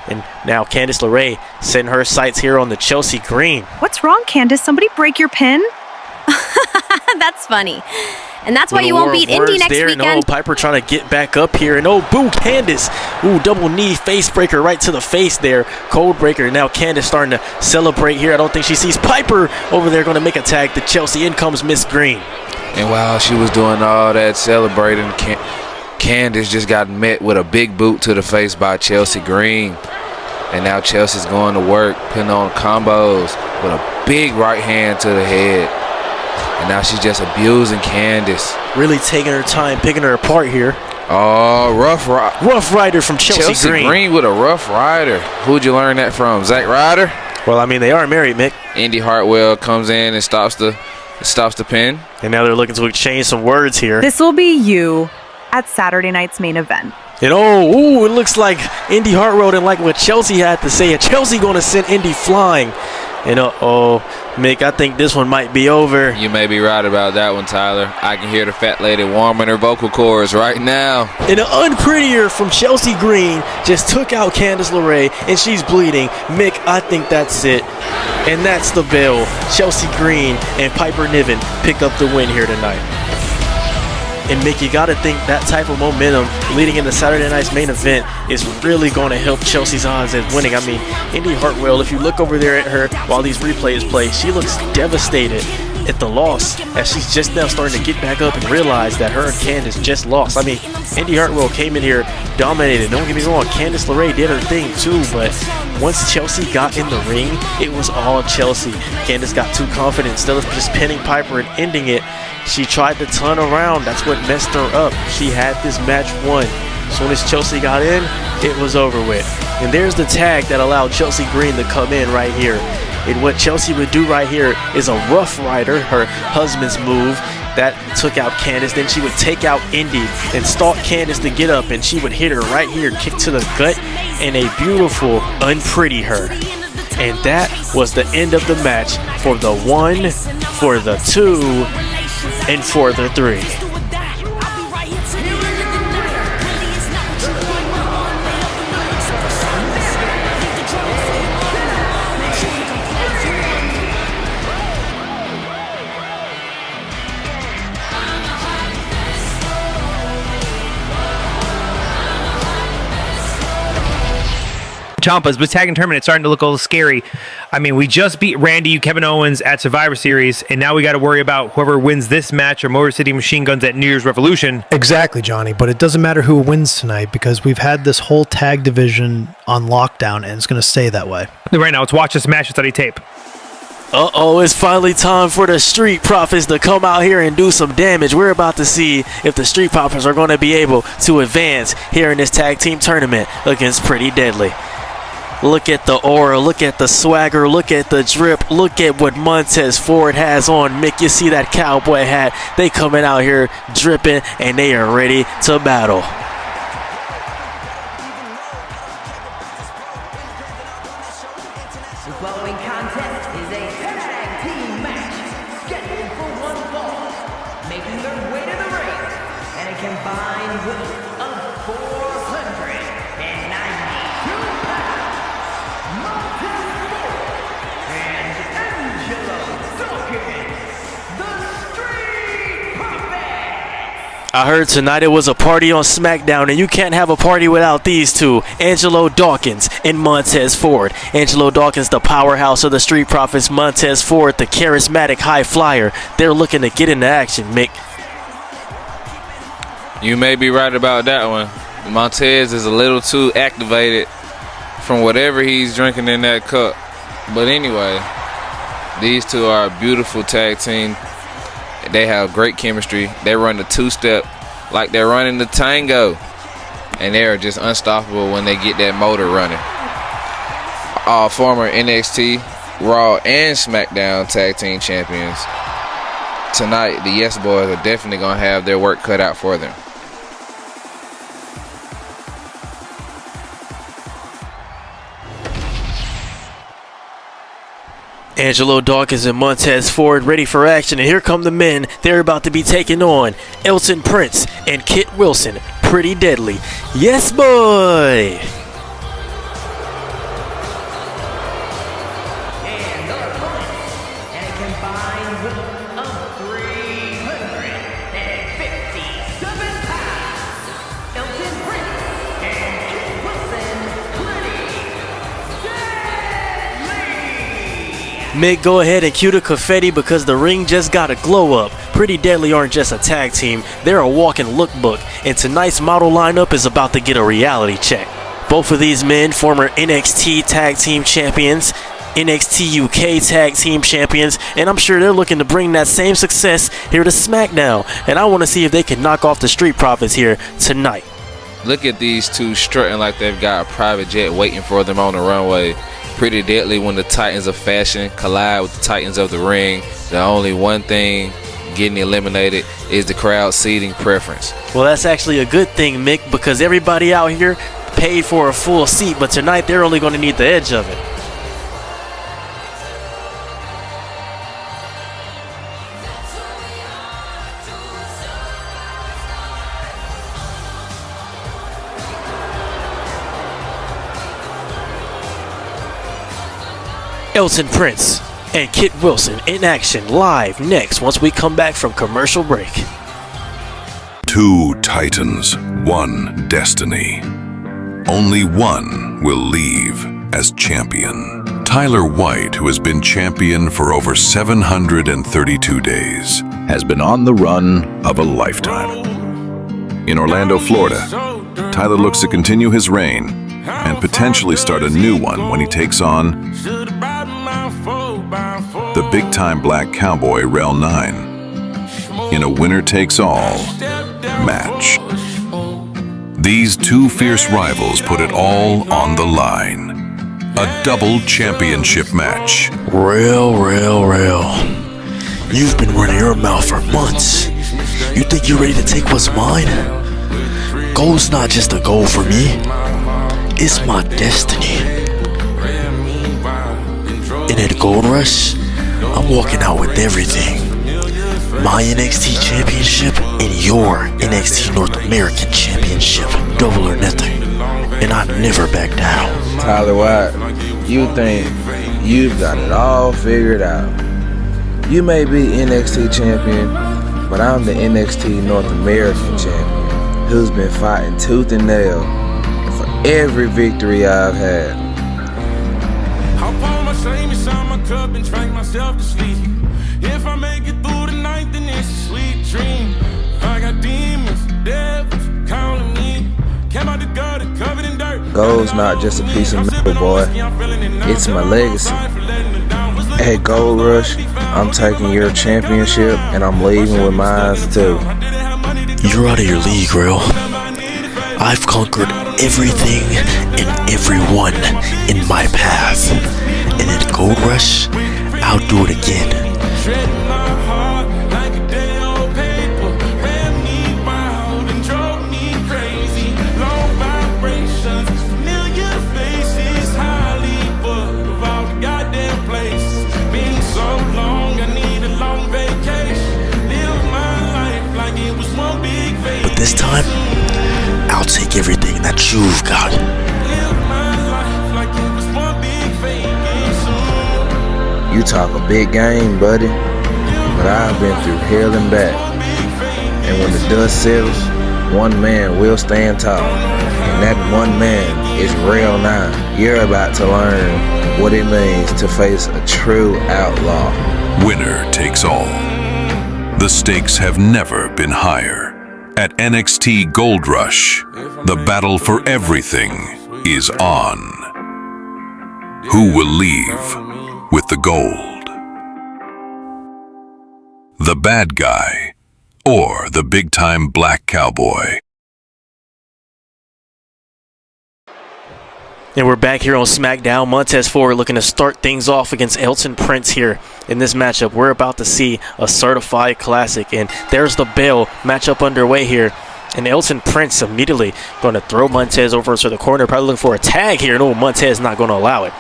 And now Candice LeRae setting her sights here on the Chelsea Green. What's wrong, Candice? Somebody break your pin? That's funny. And that's why you won't beat Indy next weekend. No, Piper trying to get back up here. And boo, Candice. Ooh, double knee face breaker right to the face there. Cold breaker. Now Candice starting to celebrate here. I don't think she sees Piper over there going to make a tag to Chelsea. In comes Miss Green. And while she was doing all that celebrating, Candice just got met with a big boot to the face by Chelsea Green. And now Chelsea's going to work, putting on combos with a big right hand to the head. And now she's just abusing Candice. Really taking her time, picking her apart here. Oh, Rough Rider from Chelsea Green with a Rough Rider. Who'd you learn that from? Zack Ryder? Well, I mean, they are married, Mick. Indy Hartwell comes in and stops the pin. And now they're looking to exchange some words here. This will be you at Saturday night's main event. And it looks like Indy Hartwell didn't like what Chelsea had to say. And Chelsea going to send Indy flying. And Mick, I think this one might be over. You may be right about that one, Tyler. I can hear the fat lady warming her vocal cords right now. And an unprettier from Chelsea Green just took out Candice LeRae, and she's bleeding. Mick, I think that's it. And that's the bell. Chelsea Green and Piper Niven pick up the win here tonight. And Mick, you got to think that type of momentum leading into Saturday night's main event is really going to help Chelsea's odds at winning. I mean, Indy Hartwell, if you look over there at her while these replays play, she looks devastated at the loss as she's just now starting to get back up and realize that her and Candice just lost. I mean, Indy Hartwell came in here dominated. Don't get me wrong, Candice LeRae did her thing too, but once Chelsea got in the ring, it was all Chelsea. Candice got too confident. Instead of just pinning Piper and ending it, she tried to turn around. That's what messed her up. She had this match won. As soon as Chelsea got in, it was over with. And there's the tag that allowed Chelsea Green to come in right here. And what Chelsea would do right here is a Rough Rider, her husband's move, that took out Candice. Then she would take out Indy and stalk Candice to get up, and she would hit her right here, kick to the gut, and a beautiful unpretty her. And that was the end of the match for the 1, for the 2, and for the 3. Champas, but tag and tournament, it's starting to look a little scary. I mean, we just beat Randy, Kevin Owens at Survivor Series, and now we got to worry about whoever wins this match or Motor City Machine Guns at New Year's Revolution. Exactly, Johnny, but it doesn't matter who wins tonight because we've had this whole tag division on lockdown, and it's going to stay that way. Right now, let's watch this match and study tape. It's finally time for the Street Profits to come out here and do some damage. We're about to see if the Street Profits are going to be able to advance here in this tag team tournament against Pretty Deadly. Look at the aura, look at the swagger, look at the drip, look at what Montez Ford has on. Mick, you see that cowboy hat? They coming out here dripping, and they are ready to battle. The following contest is a tag team match scheduled for one fall, making their way to the ring and a combined weight of 492 pounds. I heard tonight it was a party on SmackDown, and you can't have a party without these two, Angelo Dawkins and Montez Ford. Angelo Dawkins, the powerhouse of the Street Profits. Montez Ford, the charismatic high flyer. They're looking to get into action, Mick. You may be right about that one. Montez is a little too activated from whatever he's drinking in that cup. But anyway, these two are a beautiful tag team. They have great chemistry. They run the two-step like they're running the tango. And they are just unstoppable when they get that motor running. all former NXT, Raw, and SmackDown Tag Team Champions. Tonight, the Yes Boys are definitely going to have their work cut out for them. Angelo Dawkins and Montez Ford ready for action, and here come the men. They're about to be taking on Elton Prince and Kit Wilson. Pretty deadly. Yes, boy! Mick, go ahead and cue the confetti because the ring just got a glow up. Pretty Deadly aren't just a tag team, they're a walking lookbook, and tonight's model lineup is about to get a reality check. Both of these men, former NXT Tag Team Champions, NXT UK Tag Team Champions, and I'm sure they're looking to bring that same success here to SmackDown, and I want to see if they can knock off the Street Profits here tonight. Look at these two strutting like they've got a private jet waiting for them on the runway. Pretty deadly when the Titans of fashion collide with the Titans of the ring. The only one thing getting eliminated is the crowd seating preference. Well, that's actually a good thing, Mick, because everybody out here paid for a full seat, but tonight they're only going to need the edge of it. Elton Prince and Kit Wilson in action live next once we come back from commercial break. Two titans, one destiny. Only one will leave as champion. Tyler White, who has been champion for over 732 days, has been on the run of a lifetime. In Orlando, Florida, Tyler looks to continue his reign and potentially start a new one when he takes on the big-time black cowboy Rel 9 in a winner-takes-all match. These two fierce rivals put it all on the line. A double championship match. Rel. You've been running your mouth for months. You think you're ready to take what's mine? Gold's not just a goal for me. It's my destiny. In that gold rush, I'm walking out with everything. My NXT Championship and your NXT North American Championship. Double or nothing. And I never back down. Tyler White, you think you've got it all figured out. You may be NXT champion, but I'm the NXT North American champion who's been fighting tooth and nail for every victory I've had. I'll pour my shame inside my cup and drink myself to sleep. If I make it through the night, then it's a sweet dream. I got demons, devils calling me. Came out the gutter, covered in dirt. Gold's not just a piece of metal, boy. It's my legacy. At Gold Rush, I'm taking your championship and I'm leaving with mine too. You're out of your league, Rel. I've conquered everything and everyone in my path. And at Gold Rush, I'll do it again. But this time, I'll take everything that you've got. You talk a big game, buddy, but I've been through hell and back. And when the dust settles, one man will stand tall. And that one man is Rel 9. You're about to learn what it means to face a true outlaw. Winner takes all. The stakes have never been higher. At NXT Gold Rush, the battle for everything is on. Who will leave with the gold? The bad guy or the big-time black cowboy? And we're back here on SmackDown. Montez Ford looking to start things off against Elton Prince here in this matchup. We're about to see a certified classic. And there's the bell. Matchup underway here. And Elton Prince immediately going to throw Montez over to the corner. Probably looking for a tag here. No, Montez not going to allow it.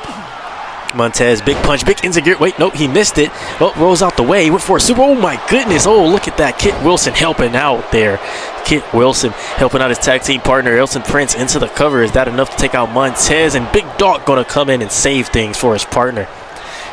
Montez, big punch, big insecure. Wait, nope, he missed it. Oh, rolls out the way. He went for a super. Oh, my goodness. Oh, look at that. Kit Wilson helping out there. Kit Wilson helping out his tag team partner, Elton Prince, into the cover. Is that enough to take out Montez? And Big Dog going to come in and save things for his partner.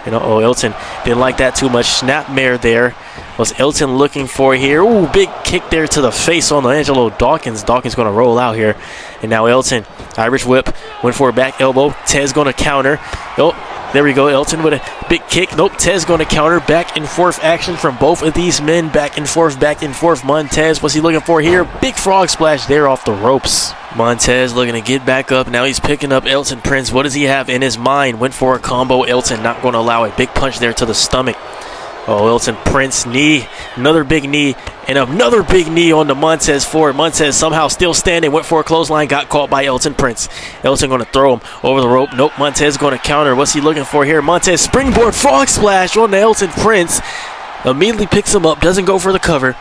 Elton didn't like that too much. Snapmare there. Was Elton looking for here? Ooh, big kick there to the face on Angelo Dawkins. Dawkins going to roll out here. And now Elton, Irish whip, went for a back elbow. Tez going to counter. Oh, there we go. Elton with a big kick. Nope, Tez going to counter. Back and forth action from both of these men. Back and forth, back and forth. Montez, what's he looking for here? Big frog splash there off the ropes. Montez looking to get back up. Now he's picking up Elton Prince. What does he have in his mind? Went for a combo. Elton not going to allow it. Big punch there to the stomach. Oh, Elton Prince, knee, another big knee, and another big knee on the Montez Ford. Montez somehow still standing, went for a clothesline, got caught by Elton Prince. Elton going to throw him over the rope. Nope, Montez going to counter. What's he looking for here? Montez springboard frog splash on the Elton Prince. Immediately picks him up, doesn't go for the cover.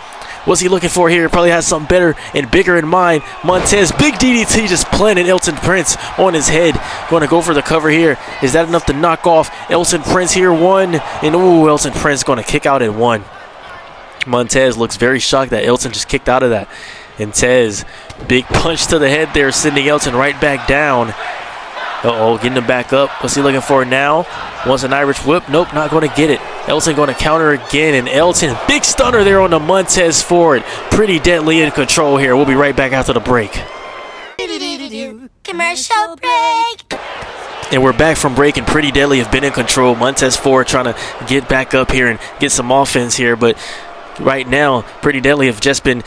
What's he looking for here? Probably has something better and bigger in mind. Montez, big DDT just planted Elton Prince on his head. Going to go for the cover here. Is that enough to knock off Elton Prince here? One. And ooh, Elton Prince going to kick out at one. Montez looks very shocked that Elton just kicked out of that. And Tez, big punch to the head there, sending Elton right back down. Uh-oh, getting him back up. What's he looking for now? Wants an Irish whip. Nope, not going to get it. Elton going to counter again. And Elton, big stunner there on the Montez Ford. Pretty deadly in control here. We'll be right back after the break. Commercial break. And we're back from break, and Pretty Deadly have been in control. Montez Ford trying to get back up here and get some offense here. But right now, Pretty Deadly have just been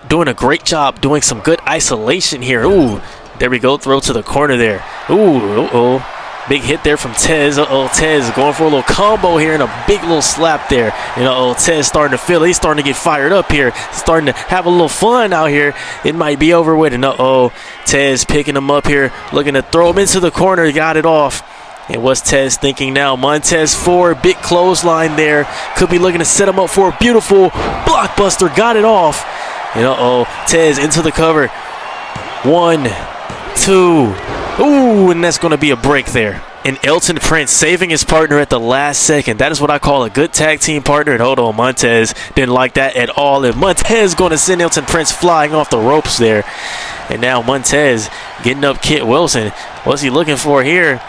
doing a great job doing some good isolation here. Ooh. There we go, throw to the corner there. Ooh, uh-oh. Big hit there from Tez. Uh-oh, Tez going for a little combo here and a big little slap there. And uh-oh, Tez starting to feel it. He's starting to get fired up here. Starting to have a little fun out here. It might be over with. And uh-oh, Tez picking him up here, looking to throw him into the corner. Got it off. And what's Tez thinking now? Montez Ford, big clothesline there. Could be looking to set him up for a beautiful blockbuster. Got it off. And uh-oh, Tez into the cover. 1, 2. Ooh, and that's going to be a break there. And Elton Prince saving his partner at the last second. That is what I call a good tag team partner. And hold on, Montez didn't like that at all. And Montez going to send Elton Prince flying off the ropes there. And now Montez getting up Kit Wilson. What's he looking for here?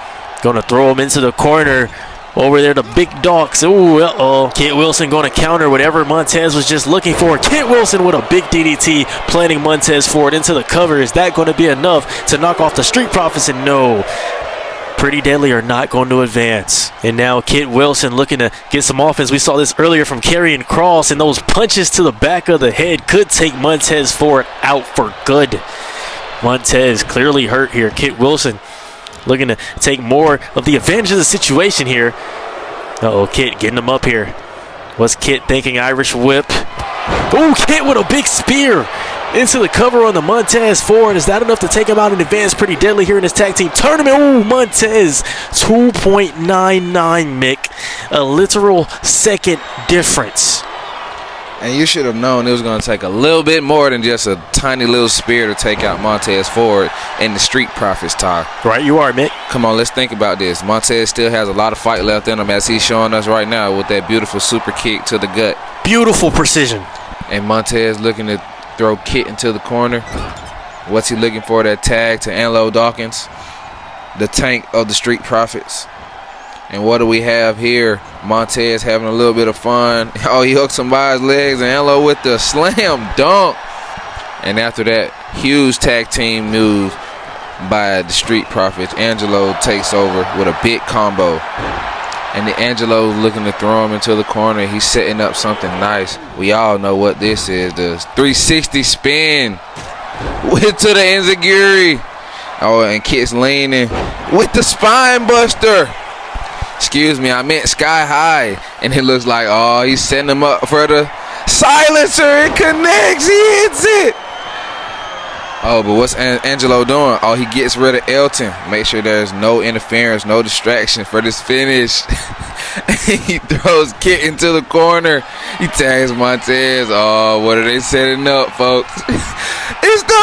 Going to throw him into the corner. Over there, the big dogs. Ooh, uh-oh. Kit Wilson going to counter whatever Montez was just looking for. Kit Wilson with a big DDT, planting Montez Ford into the cover. Is that going to be enough to knock off the Street Profits? And no. Pretty Deadly are not going to advance. And now Kit Wilson looking to get some offense. We saw this earlier from Karrion Kross, and those punches to the back of the head could take Montez Ford out for good. Montez clearly hurt here. Kit Wilson looking to take more of the advantage of the situation here. Uh-oh, Kit getting him up here. What's Kit thinking? Irish whip. Oh, Kit with a big spear into the cover on the Montez Ford. Is that enough to take him out in advance? Pretty Deadly here in this tag team tournament. Oh, Montez, 2.99, Mick. A literal second difference. And you should have known it was going to take a little bit more than just a tiny little spear to take out Montez Ford in the Street Profits tie. Right, you are, Mick. Come on, let's think about this. Montez still has a lot of fight left in him, as he's showing us right now with that beautiful super kick to the gut. Beautiful precision. And Montez looking to throw Kit into the corner. What's he looking for? That tag to Angelo Dawkins, the tank of the Street Profits. And what do we have here? Montez having a little bit of fun. Oh, he hooked somebody's legs, and Angelo with the slam dunk. And after that huge tag team move by the Street Profits, Angelo takes over with a big combo. And the Angelo looking to throw him into the corner. He's setting up something nice. We all know what this is. The 360 spin with to the enziguri. Oh, and Kit's leaning with the spine buster. Excuse me, I meant sky high. And it looks like, oh, he's setting him up for the silencer. It connects. He hits it. Oh, but what's Angelo doing? Oh, he gets rid of Elton. Make sure there's no interference, no distraction for this finish. He throws Kit into the corner. He tags Montez. Oh, what are they setting up, folks? It's the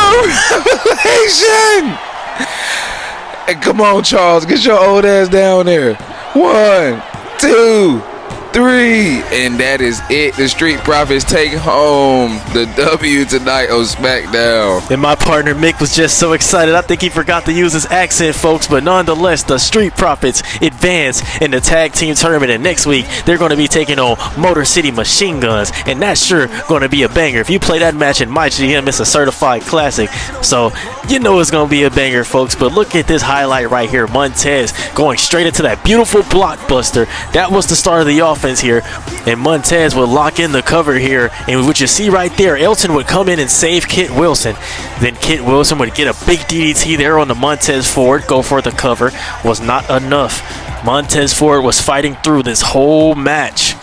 revelation! Hey, come on, Charles. Get your old ass down there. 1, 2, 3, and that is it. The Street Profits take home the W tonight on SmackDown. And my partner Mick was just so excited. I think he forgot to use his accent, folks. But nonetheless, the Street Profits advance in the tag team tournament. And next week, they're going to be taking on Motor City Machine Guns. And that's sure going to be a banger. If you play that match in my GM, it's a certified classic. So you know it's going to be a banger, folks. But look at this highlight right here. Montez going straight into that beautiful blockbuster. That was the start of the offense here, and Montez would lock in the cover here, and what you see right there, Elton would come in and save Kit Wilson. Then Kit Wilson would get a big DDT there on the Montez Ford, go for the cover. Was not enough. Montez Ford was fighting through this whole match.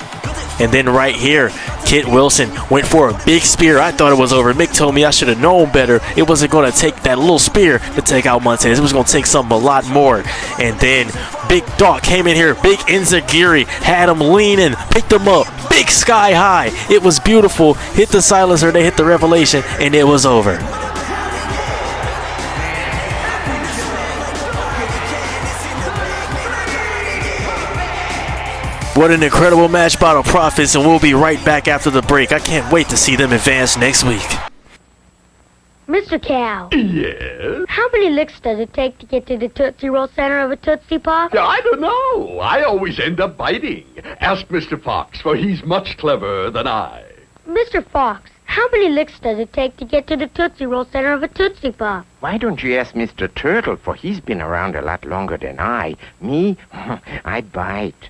And then right here, Kit Wilson went for a big spear. I thought it was over. Mick told me I should have known better. It wasn't going to take that little spear to take out Montez. It was going to take something a lot more. And then Big Doc came in here. Big Enziguri had him leaning, picked him up, big sky high. It was beautiful. Hit the silencer, they hit the revelation, and it was over. What an incredible match by the Profits, and we'll be right back after the break. I can't wait to see them advance next week. Mr. Cow. Yes? How many licks does it take to get to the Tootsie Roll center of a Tootsie Pop? I don't know. I always end up biting. Ask Mr. Fox, for he's much cleverer than I. Mr. Fox, how many licks does it take to get to the Tootsie Roll center of a Tootsie Pop? Why don't you ask Mr. Turtle, for he's been around a lot longer than I. Me, I bite.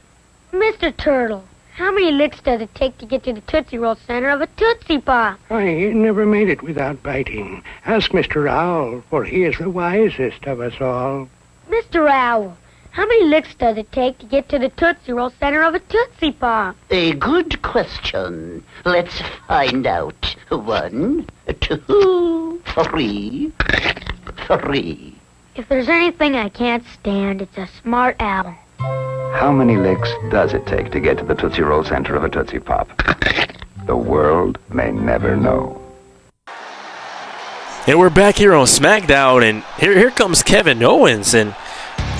Mr. Turtle, how many licks does it take to get to the Tootsie Roll center of a Tootsie Pop? I never made it without biting. Ask Mr. Owl, for he is the wisest of us all. Mr. Owl, how many licks does it take to get to the Tootsie Roll center of a Tootsie Pop? A good question. Let's find out. 1, 2, 3. If there's anything I can't stand, it's a smart owl. How many licks does it take to get to the Tootsie Roll center of a Tootsie Pop? The world may never know. And we're back here on SmackDown, and here comes Kevin Owens, and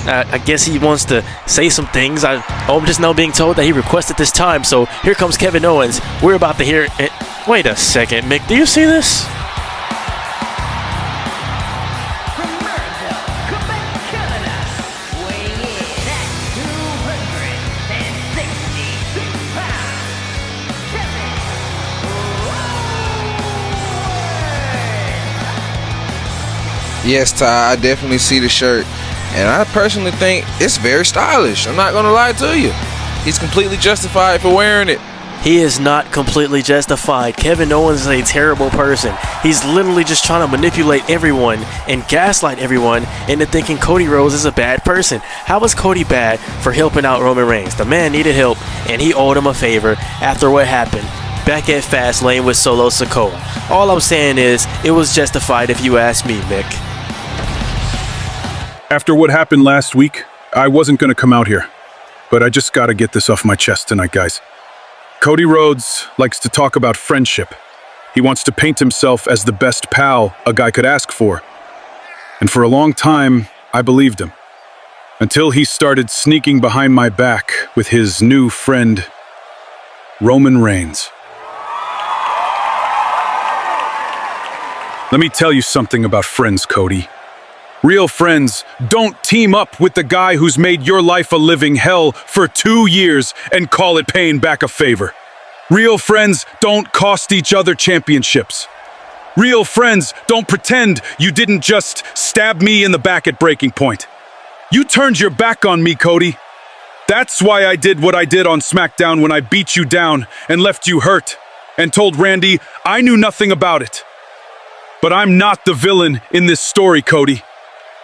I guess he wants to say some things. I'm just now being told that he requested this time, so here comes Kevin Owens. We're about to hear it. Wait a second, Mick, do you see this? Yes, Ty, I definitely see the shirt, and I personally think it's very stylish. I'm not going to lie to you. He's completely justified for wearing it. He is not completely justified. Kevin Owens is a terrible person. He's literally just trying to manipulate everyone and gaslight everyone into thinking Cody Rhodes is a bad person. How was Cody bad for helping out Roman Reigns? The man needed help, and he owed him a favor after what happened back at Fastlane with Solo Sikoa. All I'm saying is, it was justified if you ask me, Mick. After what happened last week, I wasn't going to come out here. But I just got to get this off my chest tonight, guys. Cody Rhodes likes to talk about friendship. He wants to paint himself as the best pal a guy could ask for. And for a long time, I believed him. Until he started sneaking behind my back with his new friend, Roman Reigns. Let me tell you something about friends, Cody. Real friends don't team up with the guy who's made your life a living hell for 2 years and call it paying back a favor. Real friends don't cost each other championships. Real friends don't pretend you didn't just stab me in the back at breaking point. You turned your back on me, Cody. That's why I did what I did on SmackDown when I beat you down and left you hurt and told Randy I knew nothing about it. But I'm not the villain in this story, Cody.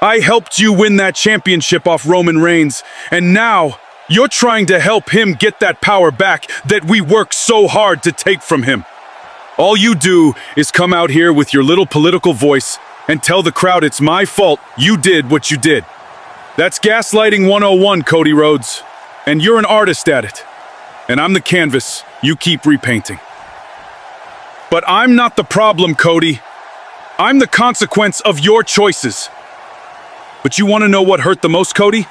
I helped you win that championship off Roman Reigns, and now you're trying to help him get that power back that we worked so hard to take from him. All you do is come out here with your little political voice and tell the crowd it's my fault you did what you did. That's gaslighting 101, Cody Rhodes. And you're an artist at it. And I'm the canvas you keep repainting. But I'm not the problem, Cody. I'm the consequence of your choices. But you want to know what hurt the most, Cody?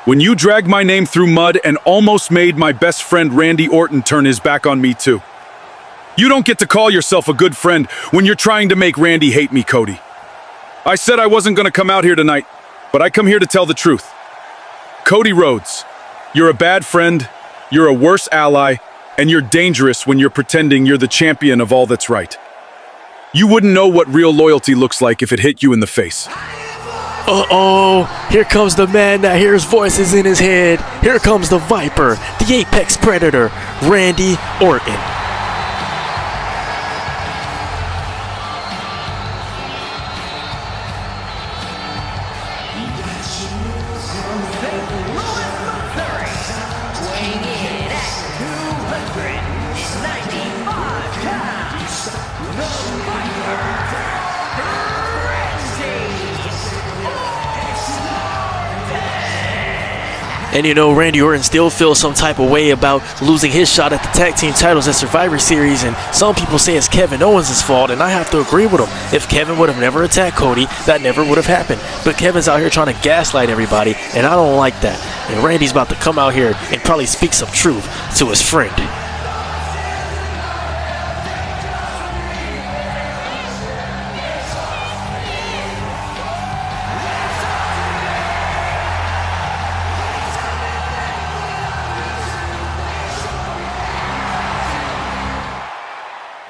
When you dragged my name through mud and almost made my best friend Randy Orton turn his back on me too. You don't get to call yourself a good friend when you're trying to make Randy hate me, Cody. I said I wasn't going to come out here tonight, but I come here to tell the truth. Cody Rhodes, you're a bad friend, you're a worse ally, and you're dangerous when you're pretending you're the champion of all that's right. You wouldn't know what real loyalty looks like if it hit you in the face. Uh-oh, here comes the man that hears voices in his head. Here comes the Viper, the apex predator, Randy Orton. And you know, Randy Orton still feels some type of way about losing his shot at the tag team titles at Survivor Series, and some people say it's Kevin Owens' fault, and I have to agree with him. If Kevin would have never attacked Cody, that never would have happened. But Kevin's out here trying to gaslight everybody, and I don't like that. And Randy's about to come out here and probably speak some truth to his friend.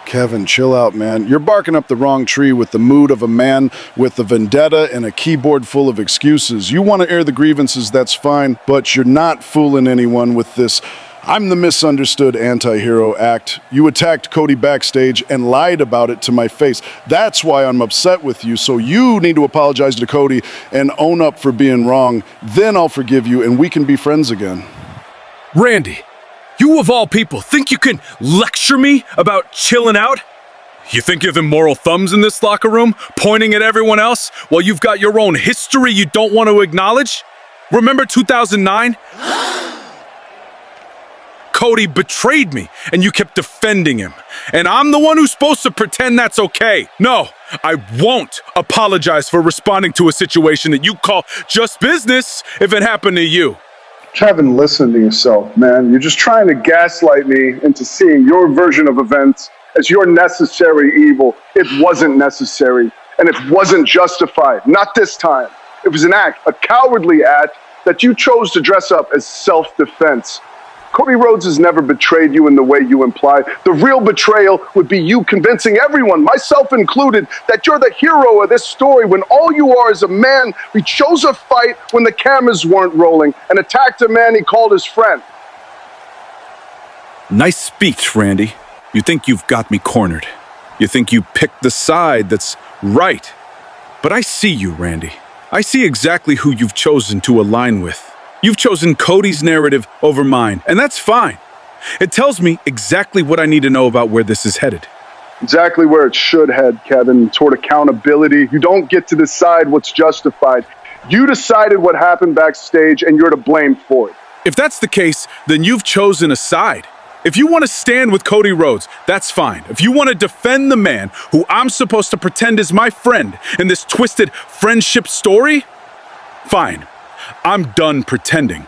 Kevin, chill out, man. You're barking up the wrong tree with the mood of a man with a vendetta and a keyboard full of excuses. You want to air the grievances, that's fine, but you're not fooling anyone with this I'm the misunderstood anti-hero act. You attacked Cody backstage and lied about it to my face. That's why I'm upset with you, so you need to apologize to Cody and own up for being wrong. Then I'll forgive you and we can be friends again. Randy, you of all people think you can lecture me about chilling out? You think you have immoral thumbs in this locker room, pointing at everyone else while you've got your own history you don't want to acknowledge? Remember 2009? Cody betrayed me, and you kept defending him. And I'm the one who's supposed to pretend that's okay. No, I won't apologize for responding to a situation that you call just business if it happened to you. Kevin, listen to yourself, man. You're just trying to gaslight me into seeing your version of events as your necessary evil. It wasn't necessary, and it wasn't justified. Not this time. It was an act, a cowardly act, that you chose to dress up as self-defense. Cody Rhodes has never betrayed you in the way you imply. The real betrayal would be you convincing everyone, myself included, that you're the hero of this story when all you are is a man who chose a fight when the cameras weren't rolling and attacked a man he called his friend. Nice speech, Randy. You think you've got me cornered. You think you picked the side that's right. But I see you, Randy. I see exactly who you've chosen to align with. You've chosen Cody's narrative over mine, and that's fine. It tells me exactly what I need to know about where this is headed. Exactly where it should head, Kevin, toward accountability. You don't get to decide what's justified. You decided what happened backstage, and you're to blame for it. If that's the case, then you've chosen a side. If you want to stand with Cody Rhodes, that's fine. If you want to defend the man who I'm supposed to pretend is my friend in this twisted friendship story, fine. I'm done pretending.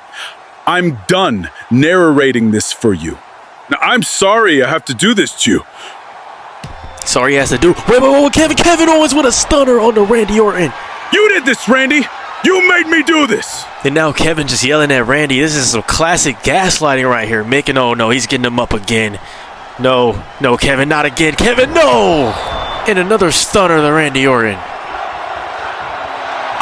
I'm done narrating this for you. Now, I'm sorry I have to do this to you. Sorry he has to do. Wait, Kevin Owens with a stunner on the Randy Orton. You did this, Randy. You made me do this. And now Kevin just yelling at Randy. This is some classic gaslighting right here. Making, oh no, he's getting him up again. No, Kevin, not again. Kevin, no! And another stunner to Randy Orton.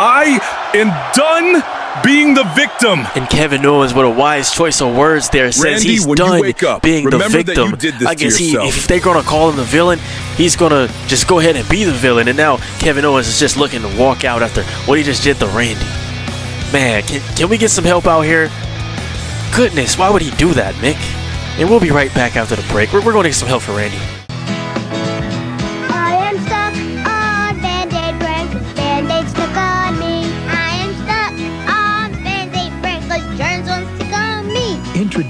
I am done being the victim. And Kevin Owens with a wise choice of words there says Randy, he's when done you wake up, being the victim. That you did this I guess to yourself. if they're gonna call him the villain, he's gonna just go ahead and be the villain. And now Kevin Owens is just looking to walk out after what he just did to Randy. Man, can we get some help out here? Goodness, why would he do that, Mick? And we'll be right back after the break. We're going to get some help for Randy.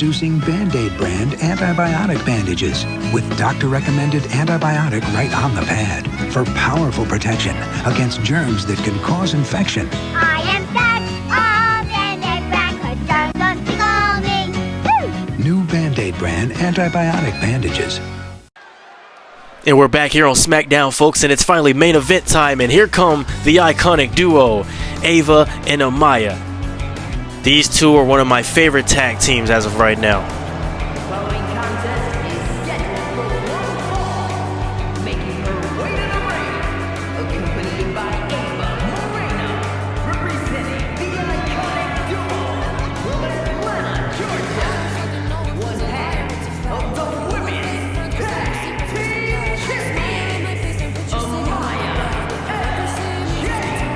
Introducing Band-Aid brand antibiotic bandages with doctor-recommended antibiotic right on the pad for powerful protection against germs that can cause infection. I am stuck on Band-Aid brand 'cause germs don't tickle me. New Band-Aid brand antibiotic bandages. And we're back here on SmackDown, folks, and it's finally main event time, and here come the iconic duo, Ava and Amaya. These two are one of my favorite tag teams as of right now. Following contest is scheduled for one fall. Making her way to the ring, accompanied by Ava Moreno, representing the iconic duo from Atlanta, Georgia. One half of the women's tag team champions, Amaya and Jade.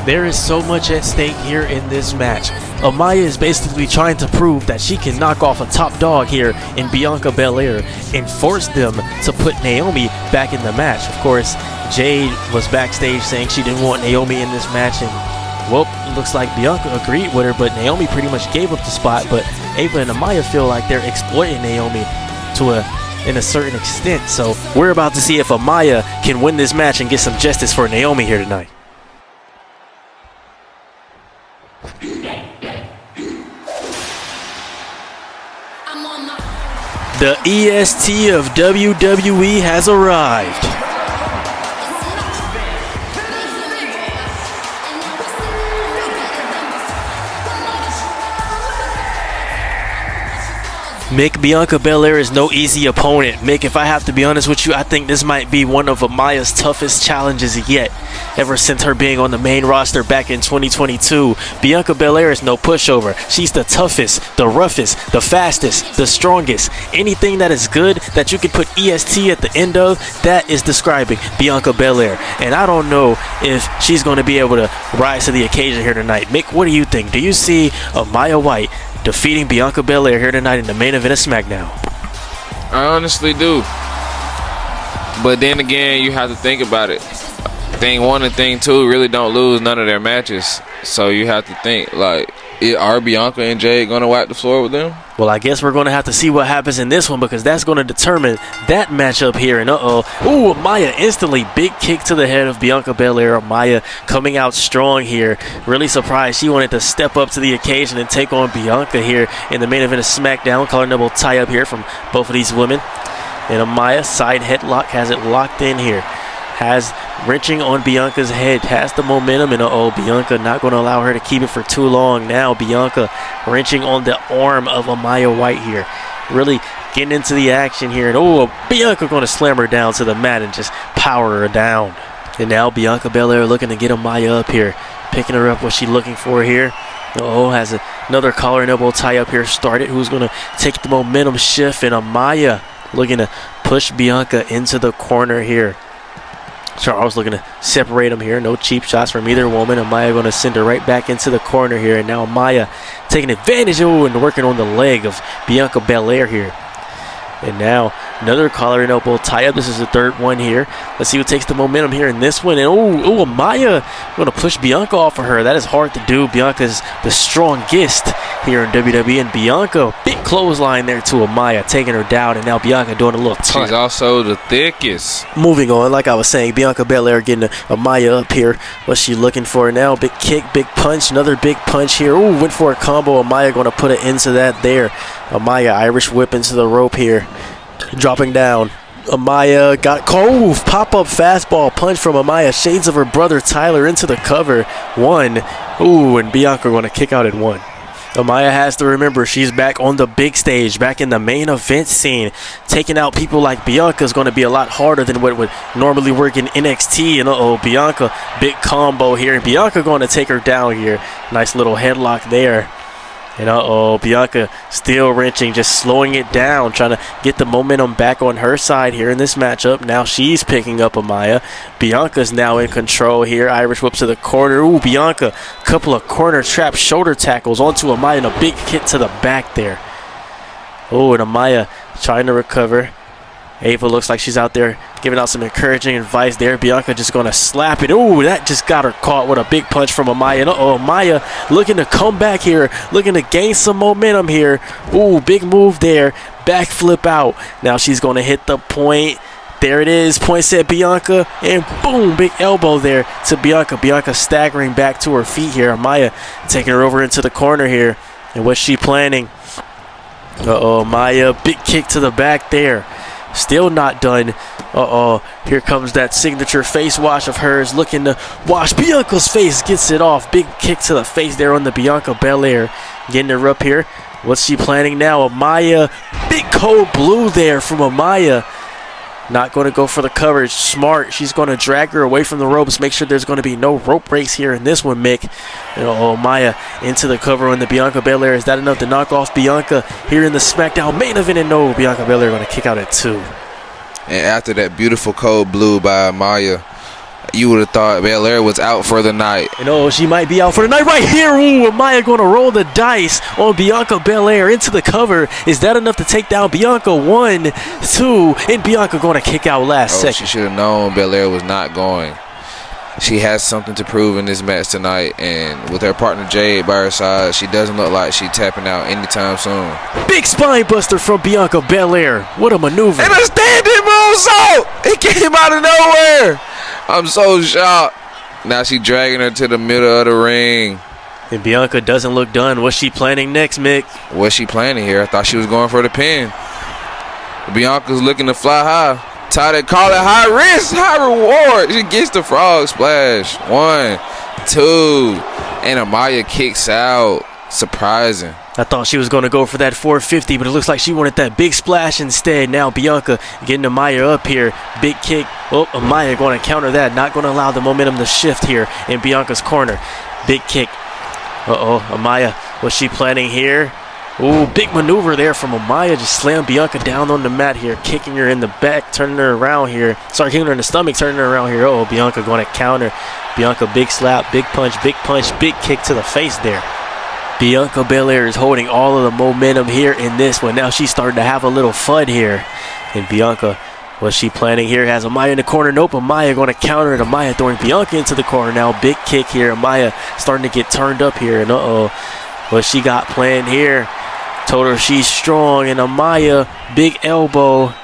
There is so much at stake here in this match. Amaya is basically trying to prove that she can knock off a top dog here in Bianca Belair and force them to put Naomi back in the match. Of course, Jade was backstage saying she didn't want Naomi in this match, and well, it looks like Bianca agreed with her, but Naomi pretty much gave up the spot. But Ava and Amaya feel like they're exploiting Naomi in a certain extent. So we're about to see if Amaya can win this match and get some justice for Naomi here tonight. The EST of WWE has arrived. Mick, Bianca Belair is no easy opponent. Mick, if I have to be honest with you, I think this might be one of Amaya's toughest challenges yet. Ever since her being on the main roster back in 2022, Bianca Belair is no pushover. She's the toughest, the roughest, the fastest, the strongest. Anything that is good that you can put EST at the end of, that is describing Bianca Belair. And I don't know if she's going to be able to rise to the occasion here tonight. Mick, what do you think? Do you see Amaya White defeating Bianca Belair here tonight in the main event of SmackDown? I honestly do. But then again, you have to think about it. Thing 1 and thing 2 really don't lose none of their matches. So you have to think, like, are Bianca and Jade going to wipe the floor with them? Well, I guess we're going to have to see what happens in this one, because that's going to determine that matchup here. And ooh, Amaya instantly big kick to the head of Bianca Belair. Amaya coming out strong here. Really surprised she wanted to step up to the occasion and take on Bianca here in the main event of SmackDown. Collar double tie up here from both of these women. And Amaya side headlock has it locked in here. Has wrenching on Bianca's head, has the momentum, and Bianca not going to allow her to keep it for too long. Now Bianca wrenching on the arm of Amaya White here, really getting into the action here, and Bianca going to slam her down to the mat and just power her down. And now Bianca Belair looking to get Amaya up here, picking her up. What she looking for here? Has another collar and elbow tie up here started. Who's going to take the momentum shift? And Amaya looking to push Bianca into the corner here. Charles looking to separate them here. No cheap shots from either woman. Amaya going to send her right back into the corner here. And now Amaya taking advantage and working on the leg of Bianca Belair here. And now another collar and elbow tie up. This is the third one here. Let's see who takes the momentum here in this one. And Amaya going to push Bianca off of her. That is hard to do. Bianca's the strongest here in WWE. And Bianca, big clothesline there to Amaya, taking her down. And now Bianca doing a little taunt. She's also the thickest. Moving on, like I was saying, Bianca Belair getting Amaya up here. What's she looking for now? Big kick, big punch, another big punch here. Went for a combo. Amaya going to put it into that there. Amaya Irish whip into the rope here. Dropping down. Amaya got pop-up fastball punch from Amaya. Shades of her brother Tyler into the cover. One. And Bianca going to kick out at one. Amaya has to remember she's back on the big stage, back in the main event scene. Taking out people like Bianca is going to be a lot harder than what would normally work in NXT. And Bianca, big combo here. Bianca going to take her down here. Nice little headlock there. And Bianca still wrenching, just slowing it down, trying to get the momentum back on her side here in this matchup. Now she's picking up Amaya. Bianca's now in control here. Irish whip to the corner. Bianca, couple of corner trap shoulder tackles onto Amaya and a big kick to the back there. And Amaya trying to recover. Ava looks like she's out there giving out some encouraging advice there. Bianca just going to slap it. Ooh, that just got her caught with a big punch from Amaya. And Amaya looking to come back here, looking to gain some momentum here. Ooh, big move there. Backflip out. Now she's going to hit the point. There it is. Point set Bianca. And boom, big elbow there to Bianca. Bianca staggering back to her feet here. Amaya taking her over into the corner here. And what's she planning? Amaya, big kick to the back there. Still not done. Here comes that signature face wash of hers, looking to wash Bianca's face. Gets it off. Big kick to the face there on the Bianca Belair. Getting her up here. What's she planning now? Amaya, big cold blue there from Amaya. Not going to go for the coverage. Smart. She's going to drag her away from the ropes. Make sure there's going to be no rope breaks here in this one, Mick. Amaya into the cover on the Bianca Belair. Is that enough to knock off Bianca here in the SmackDown main event? And no, Bianca Belair going to kick out at 2. And after that beautiful cold blue by Amaya, you would have thought Belair was out for the night. And she might be out for the night right here. Ooh, Amaya going to roll the dice on Bianca Belair into the cover. Is that enough to take down Bianca? 1, 2, and Bianca going to kick out last second. She should have known Belair was not going. She has something to prove in this match tonight, and with her partner Jade by her side, she doesn't look like she's tapping out anytime soon. Big spine buster from Bianca Belair. What a maneuver. And a standing moonsault! It came out of nowhere. I'm so shocked. Now she dragging her to the middle of the ring. And Bianca doesn't look done. What's she planning next, Mick? What's she planning here? I thought she was going for the pin. Bianca's looking to fly high. Ty, call it high risk, high reward. She gets the frog splash. 1, 2, and Amaya kicks out. Surprising. I thought she was going to go for that 450, but it looks like she wanted that big splash instead. Now Bianca getting Amaya up here. Big kick. Amaya going to counter that. Not going to allow the momentum to shift here in Bianca's corner. Big kick. Amaya, what's she planning here? Ooh, big maneuver there from Amaya. Just slammed Bianca down on the mat here. Kicking her in the back, turning her around here. Sorry, kicking her in the stomach, turning her around here. Bianca going to counter. Bianca, big slap, big punch, big kick to the face there. Bianca Belair is holding all of the momentum here in this one. Now she's starting to have a little fun here. And Bianca, what's she planning here? Has Amaya in the corner. Nope, Amaya going to counter it. Amaya throwing Bianca into the corner now. Big kick here. Amaya starting to get turned up here. And what she got planned here? Told her she's strong. And Amaya, big elbow.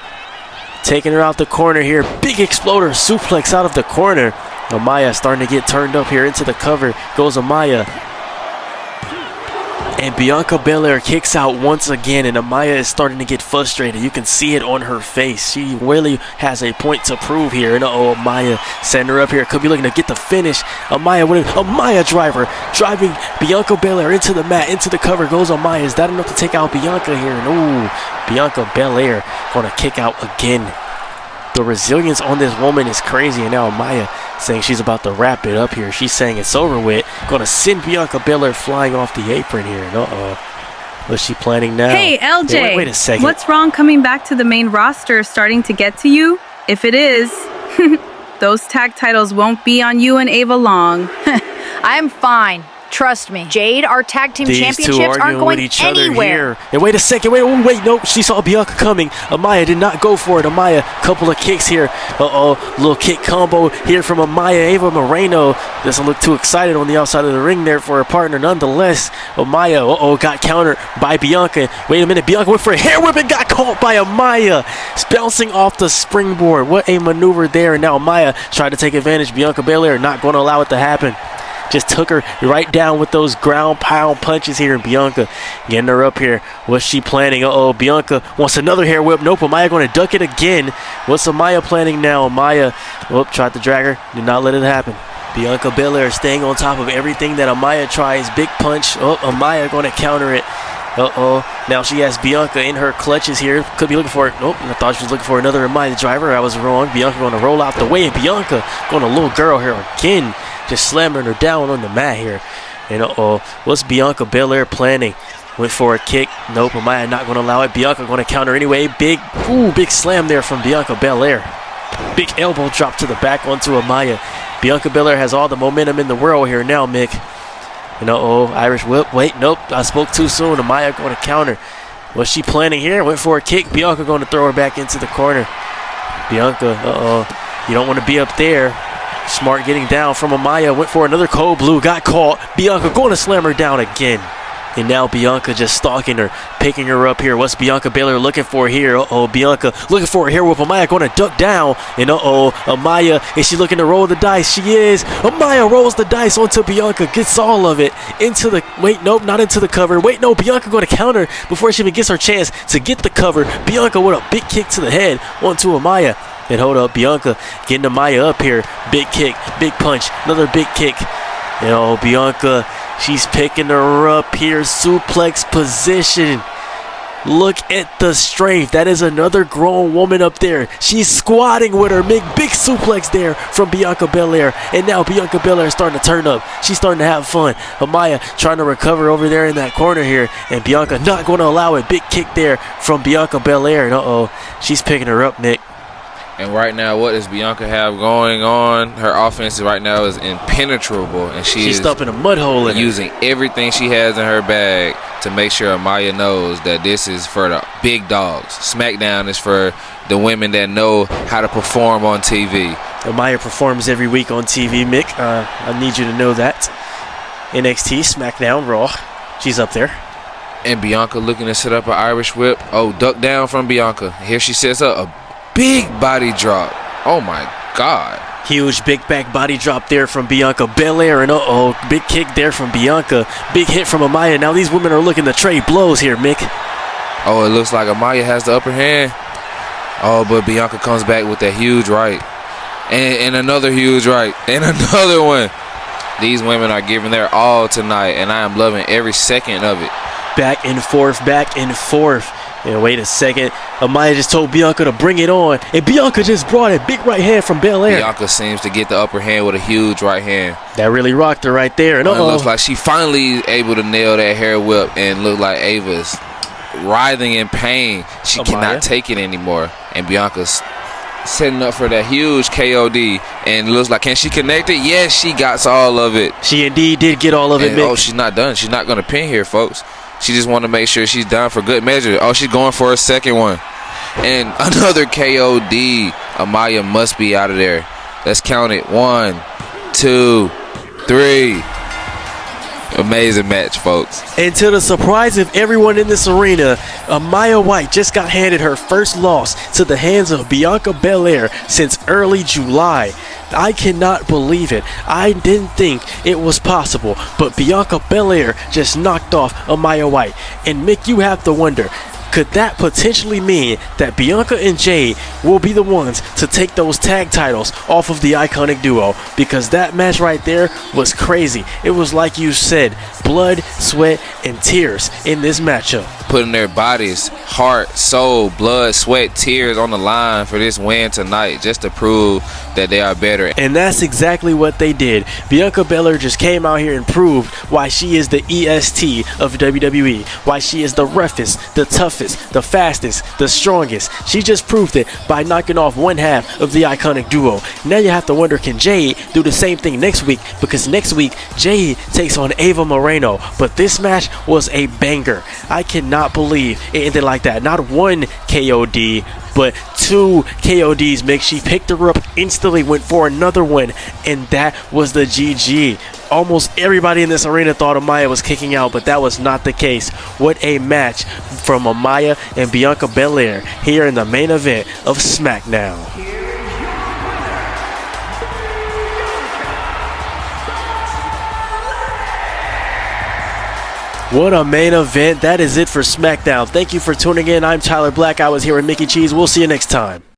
Taking her out the corner here. Big exploder suplex out of the corner. Amaya starting to get turned up here into the cover. Goes Amaya. And Bianca Belair kicks out once again, and Amaya is starting to get frustrated. You can see it on her face. She really has a point to prove here. And Amaya sending her up here. Could be looking to get the finish. Amaya driver driving Bianca Belair into the mat, into the cover. Goes Amaya. Is that enough to take out Bianca here? And Bianca Belair going to kick out again. The resilience on this woman is crazy. And now Amaya saying she's about to wrap it up here. She's saying it's over with. Going to send Bianca Belair flying off the apron here. And what's she planning now? Hey, LJ. Hey, wait a second. What's wrong coming back to the main roster starting to get to you? If it is, those tag titles won't be on you and Ava long. I'm fine. Trust me. Jade, our tag team championships aren't going anywhere. And wait a second. Wait, nope. She saw Bianca coming. Amaya did not go for it. Amaya, couple of kicks here. Little kick combo here from Amaya. Ava Moreno doesn't look too excited on the outside of the ring there for her partner. Nonetheless, Amaya, got countered by Bianca. Wait a minute. Bianca went for a hair whip and got caught by Amaya. Bouncing off the springboard. What a maneuver there. And now Amaya tried to take advantage. Bianca Belair not going to allow it to happen. Just took her right down with those ground pound punches here. And Bianca getting her up here. What's she planning? Bianca wants another hair whip. Nope, Amaya going to duck it again. What's Amaya planning now? Amaya, tried to drag her. Did not let it happen. Bianca Belair staying on top of everything that Amaya tries. Big punch. Amaya going to counter it. Now she has Bianca in her clutches here. Could be looking for it. Nope, I thought she was looking for another Amaya driver. I was wrong. Bianca going to roll out the way. And Bianca going to little girl here again. Just slamming her down on the mat here. And what's Bianca Belair planning? Went for a kick. Nope, Amaya not going to allow it. Bianca going to counter anyway. Big slam there from Bianca Belair. Big elbow drop to the back onto Amaya. Bianca Belair has all the momentum in the world here now, Mick. And Irish whip. Wait, nope, I spoke too soon. Amaya going to counter. What's she planning here? Went for a kick. Bianca going to throw her back into the corner. Bianca, you don't want to be up there. Smart getting down from Amaya. Went for another cold blue. Got caught. Bianca going to slam her down again. And now Bianca just stalking her, picking her up here. What's Bianca Belair looking for here? Bianca looking for a hair whip. Amaya going to duck down. And Amaya, is she looking to roll the dice? She is. Amaya rolls the dice onto Bianca, gets all of it into the, wait, nope, not into the cover. Wait, no, Bianca going to counter before she even gets her chance to get the cover. Bianca with a big kick to the head onto Amaya. And hold up, Bianca getting Amaya up here. Big kick, big punch, another big kick. Bianca, she's picking her up here. Suplex position. Look at the strength. That is another grown woman up there. She's squatting with her. Big suplex there from Bianca Belair. And now Bianca Belair is starting to turn up. She's starting to have fun. Amaya trying to recover over there in that corner here. And Bianca not going to allow it. Big kick there from Bianca Belair. And she's picking her up, Nick. And right now, what does Bianca have going on? Her offense right now is impenetrable, and she's stuffing a mud hole in using everything she has in her bag to make sure Amaya knows that this is for the big dogs. SmackDown is for the women that know how to perform on TV. Amaya performs every week on TV, Mick. I need you to know that. NXT, SmackDown, Raw. She's up there. And Bianca looking to set up an Irish whip. Duck down from Bianca. Here she sets up a big body drop. Oh my God. Huge big back body drop there from Bianca Belair. And big kick there from Bianca. Big hit from Amaya. Now these women are looking to trade blows here, Mick. It looks like Amaya has the upper hand. But Bianca comes back with that huge right. And another huge right. And another one. These women are giving their all tonight, and I am loving every second of it. Back and forth, back and forth. And wait a second, Amaya just told Bianca to bring it on, and Bianca just brought a big right hand from Belair. Bianca seems to get the upper hand with a huge right hand. That really rocked her right there. And it looks like she finally able to nail that hair whip, and look like Ava's writhing in pain. She cannot take it anymore, and Bianca's setting up for that huge KOD, and it looks like, can she connect it? Yes, she got all of it. She indeed did get all of it, Mick. She's not done. She's not going to pin here, folks. She just want to make sure she's done for good measure. She's going for a second one. And another KOD. Amaya must be out of there. Let's count it. 1, 2, 3. Amazing match, folks. And to the surprise of everyone in this arena, Amaya White just got handed her first loss to the hands of Bianca Belair since early July. I cannot believe it. I didn't think it was possible, but Bianca Belair just knocked off Amaya White. And Mick, you have to wonder, could that potentially mean that Bianca and Jade will be the ones to take those tag titles off of the Iconic Duo? Because that match right there was crazy. It was like you said, blood, sweat, and tears in this matchup. Putting their bodies, heart, soul, blood, sweat, tears on the line for this win tonight, just to prove that they are better. And that's exactly what they did. Bianca Belair just came out here and proved why she is the EST of WWE, why she is the roughest, the toughest, the fastest, the strongest. She just proved it by knocking off one half of the Iconic Duo. Now you have to wonder, can Jade do the same thing next week? Because next week, Jade takes on Ava Moreno. But this match was a banger. I cannot believe it ended like that. Not one KOD, but 2 KODs. Mick, she picked her up instantly, went for another one, and that was the GG. Almost everybody in this arena thought Amaya was kicking out, but that was not the case. What a match from Amaya and Bianca Belair here in the main event of SmackDown. What a main event. That is it for SmackDown. Thank you for tuning in. I'm Tyler Black. I was here with Mickey Cheese. We'll see you next time.